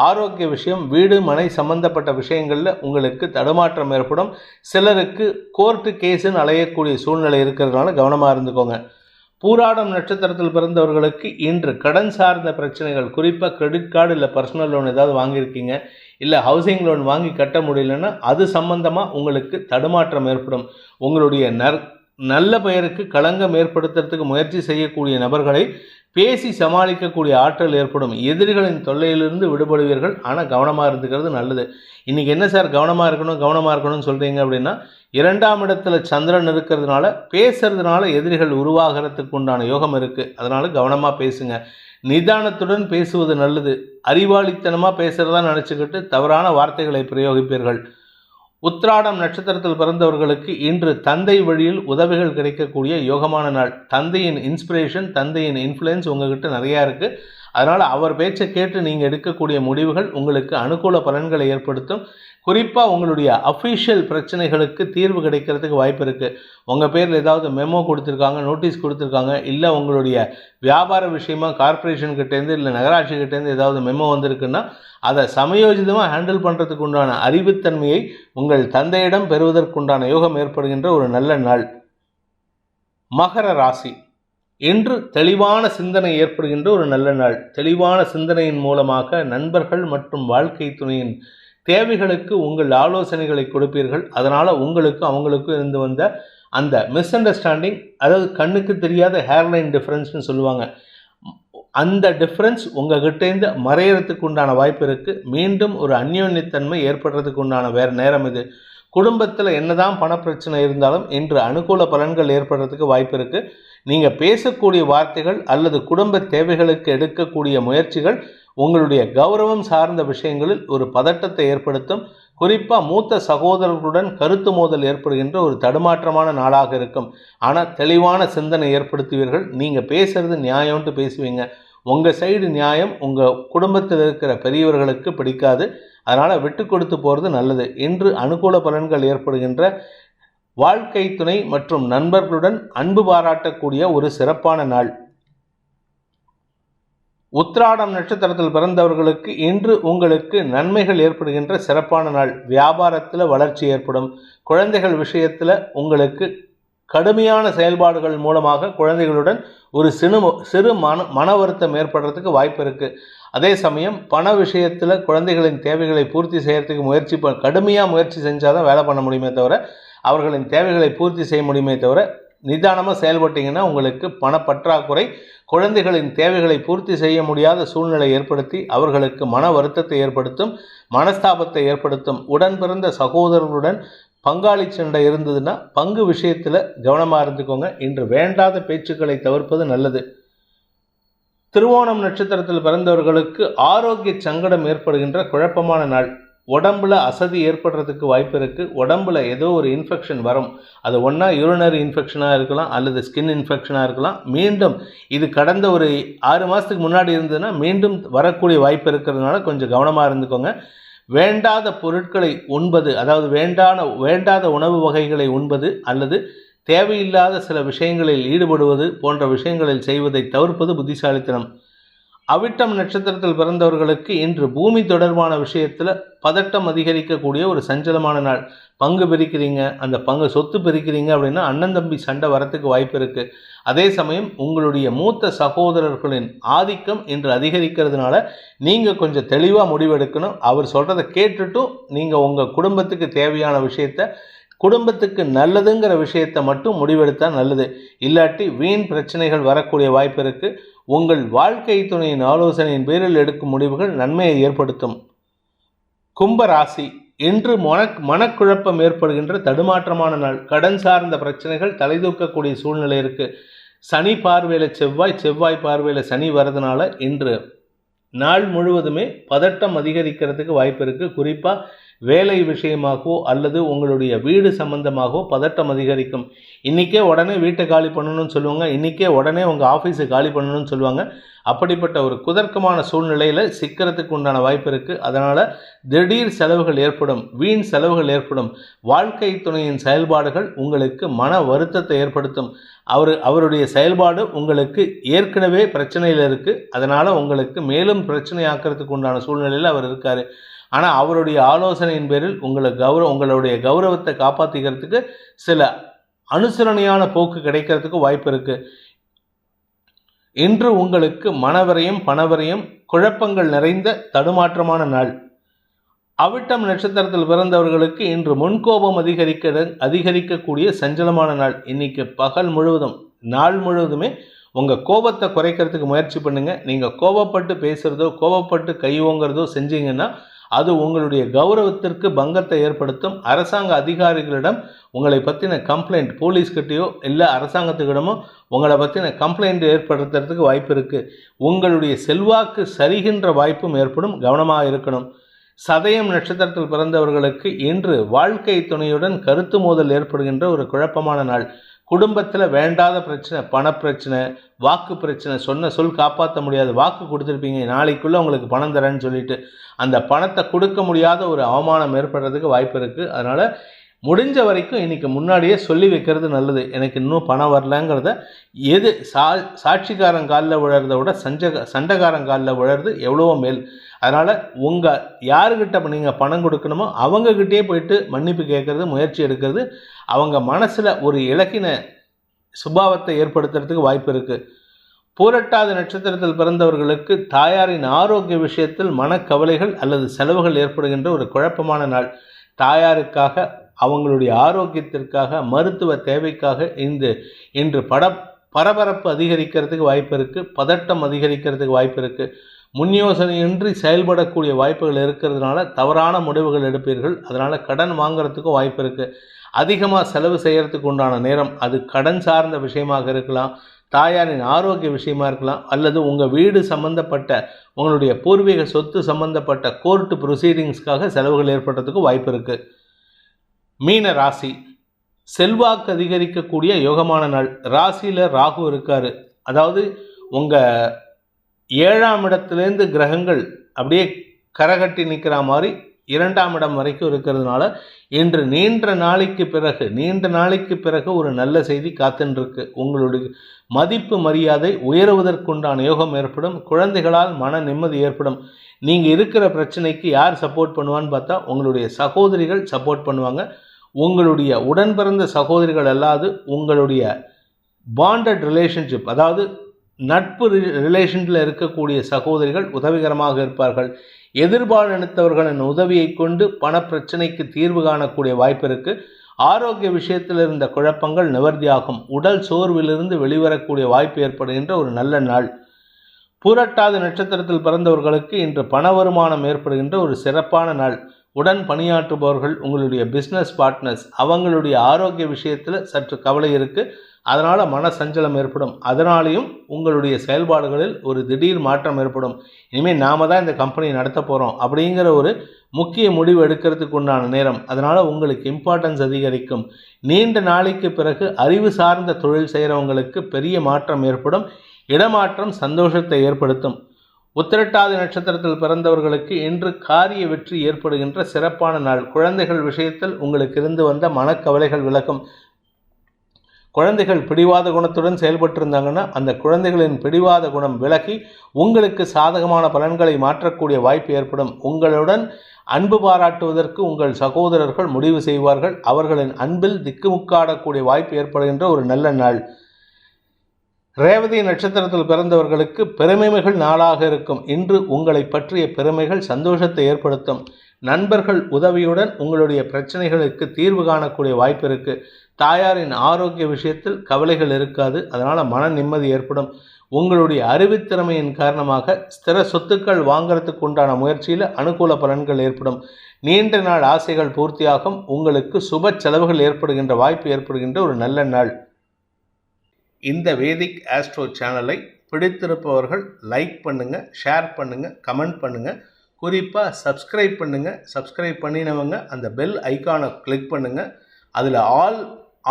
ஆரோக்கிய விஷயம், வீடு மனை சம்பந்தப்பட்ட விஷயங்களில் உங்களுக்கு தடுமாற்றம் ஏற்படும். சிலருக்கு கோர்ட்டு கேஸுன்னு அலையக்கூடிய சூழ்நிலை இருக்கிறதுனால கவனமாக இருந்துக்கோங்க. பூராடம் நட்சத்திரத்தில் பிறந்தவர்களுக்கு இன்று கடன் சார்ந்த பிரச்சனைகள், குறிப்பாக கிரெடிட் கார்டு இல்லை பர்சனல் லோன் ஏதாவது வாங்கியிருக்கீங்க, இல்லை ஹவுசிங் லோன் வாங்கி கட்ட முடியலன்னா அது சம்பந்தமாக உங்களுக்கு தடுமாற்றம் ஏற்படும். உங்களுடைய நல்ல பெயருக்கு களங்கம் ஏற்படுத்துறதுக்கு முயற்சி செய்யக்கூடிய நபர்களை பேசி சமாளிக்கக்கூடிய ஆற்றல் ஏற்படும். எதிரிகளின் தொல்லையிலிருந்து விடுபடுவீர்கள். ஆனால் கவனமாக இருந்துக்கிறது நல்லது. இன்றைக்கி என்ன சார் கவனமாக இருக்கணும்னு சொல்கிறீங்க அப்படின்னா, 2ஆம் இடத்துல சந்திரன் இருக்கிறதுனால பேசுறதுனால எதிரிகள் உருவாகிறதுக்கு உண்டான யோகம் இருக்குது. அதனால் கவனமாக பேசுங்க. நிதானத்துடன் பேசுவது நல்லது. அறிவாளித்தனமாக பேசுகிறதா நினச்சிக்கிட்டு தவறான வார்த்தைகளை பிரயோகிப்பீர்கள். உத்திராடம் நட்சத்திரத்தில் பிறந்தவர்களுக்கு இன்று தந்தை வழியில் உதவிகள் கிடைக்கக்கூடிய யோகமான நாள். தந்தையின் இன்ஸ்பிரேஷன், தந்தையின் இன்ஃப்ளூயன்ஸ் உங்ககிட்ட நிறையா இருக்குது. அதனால் அவர் பேச்சை கேட்டு நீங்கள் எடுக்கக்கூடிய முடிவுகள் உங்களுக்கு அனுகூல பலன்களை ஏற்படுத்தும். குறிப்பாக உங்களுடைய அஃபிஷியல் பிரச்சனைகளுக்கு தீர்வு கிடைக்கிறதுக்கு வாய்ப்பு இருக்குது. உங்கள் பேரில் ஏதாவது மெமோ கொடுத்துருக்காங்க, நோட்டீஸ் கொடுத்துருக்காங்க, இல்லை உங்களுடைய வியாபார விஷயமாக கார்ப்பரேஷன்கிட்டேருந்து இல்லை நகராட்சிக்கிட்டேருந்து ஏதாவது மெமோ வந்திருக்குன்னா அதை சமயோஜிதமாக ஹேண்டில் பண்ணுறதுக்கு உண்டான அறிவுத்தன்மையை உங்கள் தந்தையிடம் பெறுவதற்குண்டான யோகம் ஏற்படுகின்ற ஒரு நல்ல நாள். மகர ராசி, இன்று தெளிவான சிந்தனை ஏற்படுகின்ற ஒரு நல்ல நாள். தெளிவான சிந்தனையின் மூலமாக நண்பர்கள் மற்றும் வாழ்க்கை துணையின் தேவைகளுக்கு உங்கள் ஆலோசனைகளை கொடுப்பீர்கள். அதனால் உங்களுக்கும் அவங்களுக்கும் இருந்து வந்த அந்த மிஸ் அண்டர்ஸ்டாண்டிங், அதாவது கண்ணுக்கு தெரியாத ஹேர்லைன் டிஃப்ரென்ஸ்னு சொல்லுவாங்க, அந்த டிஃப்ரென்ஸ் உங்ககிட்டேருந்து மறையறதுக்கு உண்டான வாய்ப்பு இருக்குது. மீண்டும் ஒரு அந்யோன்யத்தன்மை ஏற்படுறதுக்கு உண்டான வேறு நேரம் இது. குடும்பத்தில் என்னதான் பணப்பிரச்சனை இருந்தாலும் இன்று அனுகூல பலன்கள் ஏற்படுறதுக்கு வாய்ப்பு இருக்குது. நீங்கள் பேசக்கூடிய வார்த்தைகள் அல்லது குடும்ப தேவைகளுக்கு எடுக்கக்கூடிய முயற்சிகள் உங்களுடைய கௌரவம் சார்ந்த விஷயங்களில் ஒரு பதட்டத்தை ஏற்படுத்தும். குறிப்பாக மூத்த சகோதரர்களுடன் கருத்து மோதல் ஏற்படுகின்ற ஒரு தடுமாற்றமான நாளாக இருக்கும். ஆனால் தெளிவான சிந்தனை ஏற்படுத்துவீர்கள். நீங்கள் பேசுகிறது நியாயம்ட்டு பேசுவீங்க. உங்கள் சைடு நியாயம் உங்கள் குடும்பத்தில் இருக்கிற பெரியவர்களுக்கு பிடிக்காது. அதனால் விட்டு கொடுத்து போகிறது நல்லது. இன்று அனுகூல பலன்கள் ஏற்படுகின்ற வாழ்க்கை துணை மற்றும் நண்பர்களுடன் அன்பு பாராட்டக்கூடிய ஒரு சிறப்பான நாள். உத்திராடம் நட்சத்திரத்தில் பிறந்தவர்களுக்கு இன்று உங்களுக்கு நன்மைகள் ஏற்படுகின்ற சிறப்பான நாள். வியாபாரத்தில் வளர்ச்சி ஏற்படும். குழந்தைகள் விஷயத்தில் உங்களுக்கு கடுமையான செயல்பாடுகள் மூலமாக குழந்தைகளுடன் ஒரு சிறு மன வருத்தம் ஏற்படுறதுக்கு வாய்ப்பு இருக்குது. அதே சமயம் பண விஷயத்தில் குழந்தைகளின் தேவைகளை பூர்த்தி செய்யறதுக்கு கடுமையாக முயற்சி செஞ்சால் தான் வேலை பண்ண முடியுமே தவிர, அவர்களின் தேவைகளை பூர்த்தி செய்ய முடியுமே தவிர, நிதானமாக செயல்பட்டீங்கன்னா உங்களுக்கு பணப்பற்றாக்குறை குழந்தைகளின் தேவைகளை பூர்த்தி செய்ய முடியாத சூழ்நிலை ஏற்படுத்தி அவர்களுக்கு மன வருத்தத்தை ஏற்படுத்தும், மனஸ்தாபத்தை ஏற்படுத்தும். உடன் பிறந்த சகோதரர்களுடன் பங்காளி சண்டை இருந்ததுன்னா பங்கு விஷயத்தில் கவனமாக இருந்துக்கோங்க. இன்று வேண்டாத பேச்சுக்களை தவிர்ப்பது நல்லது. திருவோணம் நட்சத்திரத்தில் பிறந்தவர்களுக்கு ஆரோக்கிய சங்கடம் ஏற்படுகின்ற குழப்பமான நாள். உடம்புல அசதி ஏற்படுறதுக்கு வாய்ப்பு இருக்குது. உடம்புல ஏதோ ஒரு இன்ஃபெக்ஷன் வரும். அது ஒன்றா யூரினரி இன்ஃபெக்ஷனாக இருக்கலாம் அல்லது ஸ்கின் இன்ஃபெக்ஷனாக இருக்கலாம். மீண்டும் இது கடந்த ஒரு 6 மாதத்துக்கு முன்னாடி இருந்ததுன்னா மீண்டும் வரக்கூடிய வாய்ப்பு இருக்கிறதுனால கொஞ்சம் கவனமாக இருந்துக்கோங்க. வேண்டாத பொருட்களை உண்பது, அதாவது வேண்டாத உணவு வகைகளை உண்பது அல்லது தேவையில்லாத சில விஷயங்களில் ஈடுபடுவது போன்ற விஷயங்களில் செய்வதை தவிர்ப்பது புத்திசாலித்தனம். அவிட்டம் நட்சத்திரத்தில் பிறந்தவர்களுக்கு இன்று பூமி தொடர்பான விஷயத்தில் பதட்டம் அதிகரிக்கக்கூடிய ஒரு சஞ்சலமான நாள். பங்கு பிரிக்கிறீங்க, அந்த சொத்து பிரிக்கிறீங்க அப்படின்னா அண்ணன் தம்பி சண்டை வரத்துக்கு வாய்ப்பு இருக்குது. அதே சமயம் உங்களுடைய மூத்த சகோதரர்களின் ஆதிக்கம் இன்று அதிகரிக்கிறதுனால நீங்கள் கொஞ்சம் தெளிவாக முடிவெடுக்கணும். அவர் சொல்கிறத கேட்டுட்டும் நீங்கள் உங்கள் குடும்பத்துக்கு தேவையான விஷயத்தை, குடும்பத்துக்கு நல்லதுங்கிற விஷயத்தை மட்டும் முடிவெடுத்தால் நல்லது. இல்லாட்டி வீண் பிரச்சனைகள் வரக்கூடிய வாய்ப்பு இருக்குது. உங்கள் வாழ்க்கை துணையின் ஆலோசனையின் பேரில் எடுக்கும் முடிவுகள் நன்மையை ஏற்படுத்தும். கும்பராசி இன்று மனக்குழப்பம் ஏற்படுகின்ற தடுமாற்றமான நாள். கடன் சார்ந்த பிரச்சனைகள் தலைதூக்கக்கூடிய சூழ்நிலை இருக்குது. சனி பார்வையில் செவ்வாய் பார்வையில் சனி வரதுனால இன்று நாள் முழுவதுமே பதட்டம் அதிகரிக்கிறதுக்கு வாய்ப்பு இருக்குது. குறிப்பாக வேலை விஷயமாகவோ அல்லது உங்களுடைய வீடு சம்பந்தமாகவோ பதட்டம் அதிகரிக்கும். இன்றைக்கே உடனே வீட்டை காலி பண்ணணும்னு சொல்லுவாங்க, இன்றைக்கே உடனே உங்கள் ஆஃபீஸை காலி பண்ணணும்னு சொல்லுவாங்க. அப்படிப்பட்ட ஒரு குதர்க்கமான சூழ்நிலையில் சிக்கிறதுக்கு உண்டான வாய்ப்பு இருக்குது. அதனால் திடீர் செலவுகள் ஏற்படும், வீண் செலவுகள் ஏற்படும். வாழ்க்கை துணையின் செயல்பாடுகள் உங்களுக்கு மன வருத்தத்தை ஏற்படுத்தும். அவருடைய செயல்பாடு உங்களுக்கு ஏற்கனவே பிரச்சனையில் இருக்குது. அதனால் உங்களுக்கு மேலும் பிரச்சனை ஆக்கிறதுக்கு உண்டான சூழ்நிலையில் அவர் இருக்கார். ஆனால் அவருடைய ஆலோசனையின் பேரில் உங்களுடைய கௌரவத்தை காப்பாற்றிக்கிறதுக்கு சில அனுசரணையான போக்கு கிடைக்கிறதுக்கு வாய்ப்பு இருக்குது. இன்று உங்களுக்கு மனவரையும் பணவரையும் குழப்பங்கள் நிறைந்த தடுமாற்றமான நாள். அவிட்டம் நட்சத்திரத்தில் பிறந்தவர்களுக்கு இன்று முன்கோபம் அதிகரிக்கக்கூடிய சஞ்சலமான நாள். இன்னைக்கு பகல் முழுவதும் நாள் முழுவதுமே உங்கள் கோபத்தை குறைக்கிறதுக்கு முயற்சி பண்ணுங்கள். நீங்கள் கோபப்பட்டு பேசுகிறதோ கோபப்பட்டு கை ஓங்கிறதோ செஞ்சீங்கன்னா அது உங்களுடைய கௌரவத்திற்கு பங்கத்தை ஏற்படுத்தும். அரசாங்க அதிகாரிகளிடம் உங்களை பற்றின கம்ப்ளைண்ட், போலீஸ்கிட்டையோ இல்லை அரசாங்கத்துக்கிடமோ உங்களை பற்றின கம்ப்ளைண்ட் ஏற்படுத்துறதுக்கு வாய்ப்பு இருக்குது. உங்களுடைய செல்வாக்கு சரிகின்ற வாய்ப்பும் ஏற்படும். கவனமாக இருக்கணும். சதயம் நட்சத்திரத்தில் பிறந்தவர்களுக்கு இன்று வாழ்க்கை துணையுடன் கருத்து மோதல் ஏற்படுகின்ற ஒரு குழப்பமான நாள். குடும்பத்தில் வேண்டாத பிரச்சனை, பணப்பிரச்சனை, வாக்கு பிரச்சனை, சொன்ன சொல் காப்பாற்ற முடியாது. வாக்கு கொடுத்துருப்பீங்க, நாளைக்குள்ளே உங்களுக்கு பணம் தரேன்னு சொல்லிட்டு அந்த பணத்தை கொடுக்க முடியாத ஒரு அவமானம் ஏற்படுறதுக்கு வாய்ப்பு இருக்குது. அதனால் முடிஞ்ச வரைக்கும் இன்றைக்கி முன்னாடியே சொல்லி வைக்கிறது நல்லது. எனக்கு இன்னும் பணம் வரலங்கிறத எது சாட்சிக்காரன் காலில் விழறத விட சண்டைக்காரன் காலில் விழறது எவ்வளவோ மேல். அதனால் யாருக்கிட்ட நீங்கள் பணம் கொடுக்கணுமோ அவங்கக்கிட்டே போயிட்டு மன்னிப்பு கேட்குறது, முயற்சி எடுக்கிறது அவங்க மனசில் ஒரு இலக்கின சுபாவத்தை ஏற்படுத்துறதுக்கு வாய்ப்பு இருக்குது. பூரட்டாதி நட்சத்திரத்தில் பிறந்தவர்களுக்கு தாயாரின் ஆரோக்கிய விஷயத்தில் மனக்கவலைகள் அல்லது செலவுகள் ஏற்படுகின்ற ஒரு குழப்பமான நாள். தாயாருக்காக, அவங்களுடைய ஆரோக்கியத்திற்காக, மருத்துவ தேவைக்காக இன்று பரபரப்பு அதிகரிக்கிறதுக்கு வாய்ப்பு இருக்குது, பதட்டம் அதிகரிக்கிறதுக்கு வாய்ப்பு இருக்குது. முன் யோசனையின்றி செயல்படக்கூடிய வாய்ப்புகள் இருக்கிறதுனால தவறான முடிவுகள் எடுப்பீர்கள். அதனால் கடன் வாங்குறதுக்கும் வாய்ப்பு இருக்குது. அதிகமாக செலவு செய்கிறதுக்கு உண்டான நேரம், அது கடன் சார்ந்த விஷயமாக இருக்கலாம், தாயாரின் ஆரோக்கிய விஷயமா இருக்கலாம், அல்லது உங்கள் வீடு சம்பந்தப்பட்ட உங்களுடைய பூர்வீக சொத்து சம்பந்தப்பட்ட கோர்ட்டு ப்ரொசீடிங்ஸ்க்காக செலவுகள் ஏற்படுறதுக்கு வாய்ப்பு இருக்குது. மீன ராசி, செல்வாக்கு அதிகரிக்கக்கூடிய யோகமான நாள். ராசியில் ராகு இருக்கார். அதாவது உங்கள் 7ஆம் இடத்துலேருந்து கிரகங்கள் அப்படியே கரகட்டி நிற்கிற மாதிரி 2ஆம் இடம் வரைக்கும் இருக்கிறதுனால இன்று நீண்ட நாளைக்கு பிறகு ஒரு நல்ல செய்தி காத்துருக்கு. உங்களுடைய மதிப்பு மரியாதை உயருவதற்குண்டான யோகம் ஏற்படும். குழந்தைகளால் மன நிம்மதி ஏற்படும். நீங்கள் இருக்கிற பிரச்சனைக்கு யார் சப்போர்ட் பண்ணுவான்னு பார்த்தா உங்களுடைய சகோதரிகள் சப்போர்ட் பண்ணுவாங்க. உங்களுடைய உடன் பிறந்த சகோதரிகள் அல்லாது உங்களுடைய பாண்டட் ரிலேஷன்ஷிப், அதாவது நட்பு ரிலேஷனில் இருக்கக்கூடிய சகோதரிகள் உதவிகரமாக இருப்பார்கள். எதிர்பாலினத்தவர்களின் உதவியை கொண்டு பண பிரச்சனைக்கு தீர்வு காணக்கூடிய வாய்ப்பு இருக்குது. ஆரோக்கிய விஷயத்தில் இருந்த குழப்பங்கள் நிவர்த்தியாகும். உடல் சோர்விலிருந்து வெளிவரக்கூடிய வாய்ப்பு ஏற்படுகின்ற ஒரு நல்ல நாள். பூரட்டாதி நட்சத்திரத்தில் பிறந்தவர்களுக்கு இன்று பண வருமானம் ஏற்படுகின்ற ஒரு சிறப்பான நாள். உடன் பணியாற்றுபவர்கள், உங்களுடைய பிஸ்னஸ் பார்ட்னர்ஸ், அவங்களுடைய ஆரோக்கிய விஷயத்தில் சற்று கவலை இருக்குது. அதனால் மன சஞ்சலம் ஏற்படும். அதனாலேயும் உங்களுடைய செயல்பாடுகளில் ஒரு திடீர் மாற்றம் ஏற்படும். இனிமேல் நாம் தான் இந்த கம்பெனி நடத்த போகிறோம் அப்படிங்கிற ஒரு முக்கிய முடிவு எடுக்கிறதுக்கு உண்டான நேரம். அதனால் உங்களுக்கு இம்பார்ட்டன்ஸ் அதிகரிக்கும். நீண்ட நாளைக்கு பிறகு அறிவு சார்ந்த தொழில் செய்கிறவங்களுக்கு பெரிய மாற்றம் ஏற்படும். இடமாற்றம் சந்தோஷத்தை ஏற்படுத்தும். உத்திரட்டாதி நட்சத்திரத்தில் பிறந்தவர்களுக்கு இன்று காரிய வெற்றி ஏற்படுகின்ற சிறப்பான நாள். குழந்தைகள் விஷயத்தில் உங்களுக்கு இருந்து வந்த மனக்கவலைகள் விலகும். குழந்தைகள் பிடிவாத குணத்துடன் செயல்பட்டு இருந்தாங்கன்னா அந்த குழந்தைகளின் பிடிவாத குணம் விலகி உங்களுக்கு சாதகமான பலன்களை மாற்றக்கூடிய வாய்ப்பு ஏற்படும். உங்களுடன் அன்பு பாராட்டுவதற்கு உங்கள் சகோதரர்கள் முடிவு செய்வார்கள். அவர்களின் அன்பில் திக்குமுக்காடக்கூடிய வாய்ப்பு ஏற்படுகின்ற ஒரு நல்ல நாள். ரேவதி நட்சத்திரத்தில் பிறந்தவர்களுக்கு பெருமைகள் நாளாக இருக்கும். இன்று உங்களை பற்றிய பெருமைகள் சந்தோஷத்தை ஏற்படுத்தும். நண்பர்கள் உதவியுடன் உங்களுடைய பிரச்சனைகளுக்கு தீர்வு காணக்கூடிய வாய்ப்பு இருக்குது. தாயாரின் ஆரோக்கிய விஷயத்தில் கவலைகள் இருக்காது. அதனால் மன நிம்மதி ஏற்படும். உங்களுடைய அறிவுத்திறமையின் காரணமாக ஸ்திர சொத்துக்கள் வாங்கிறதுக்கு உண்டான முயற்சியில் அனுகூல பலன்கள் ஏற்படும். நீண்ட நாள் ஆசைகள் பூர்த்தியாகும். உங்களுக்கு சுப செலவுகள் ஏற்படுகின்ற வாய்ப்பு ஏற்படுகின்ற ஒரு நல்ல நாள். இந்த வேதிக் ஆஸ்ட்ரோ சேனலை பிடித்திருப்பவர்கள் லைக் பண்ணுங்கள், ஷேர் பண்ணுங்கள், கமெண்ட் பண்ணுங்கள். குறிப்பாக சப்ஸ்கிரைப் பண்ணுங்கள். சப்ஸ்கிரைப் பண்ணினவங்க அந்த பெல் ஐக்கானை கிளிக் பண்ணுங்கள். அதில் ஆல்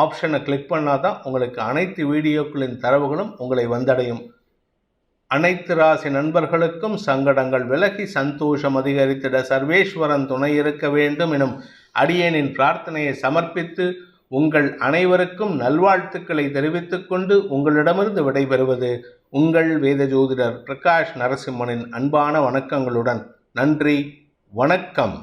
ஆப்ஷனை கிளிக் பண்ணால் தான் உங்களுக்கு அனைத்து வீடியோக்களின் தரவுகளும் உங்களை வந்தடையும். அனைத்து ராசி நண்பர்களுக்கும் சங்கடங்கள் விலகி சந்தோஷம் அதிகரித்திட சர்வேஸ்வரன் துணை இருக்க வேண்டும் எனும் அடியேனின் பிரார்த்தனையை சமர்ப்பித்து உங்கள் அனைவருக்கும் நல்வாழ்த்துக்களை தெரிவித்துக் கொண்டு உங்களிடமிருந்து விடைபெறுவது உங்கள் வேத ஜோதிடர் பிரகாஷ் நரசிம்மனின் அன்பான வணக்கங்களுடன். நன்றி, வணக்கம்.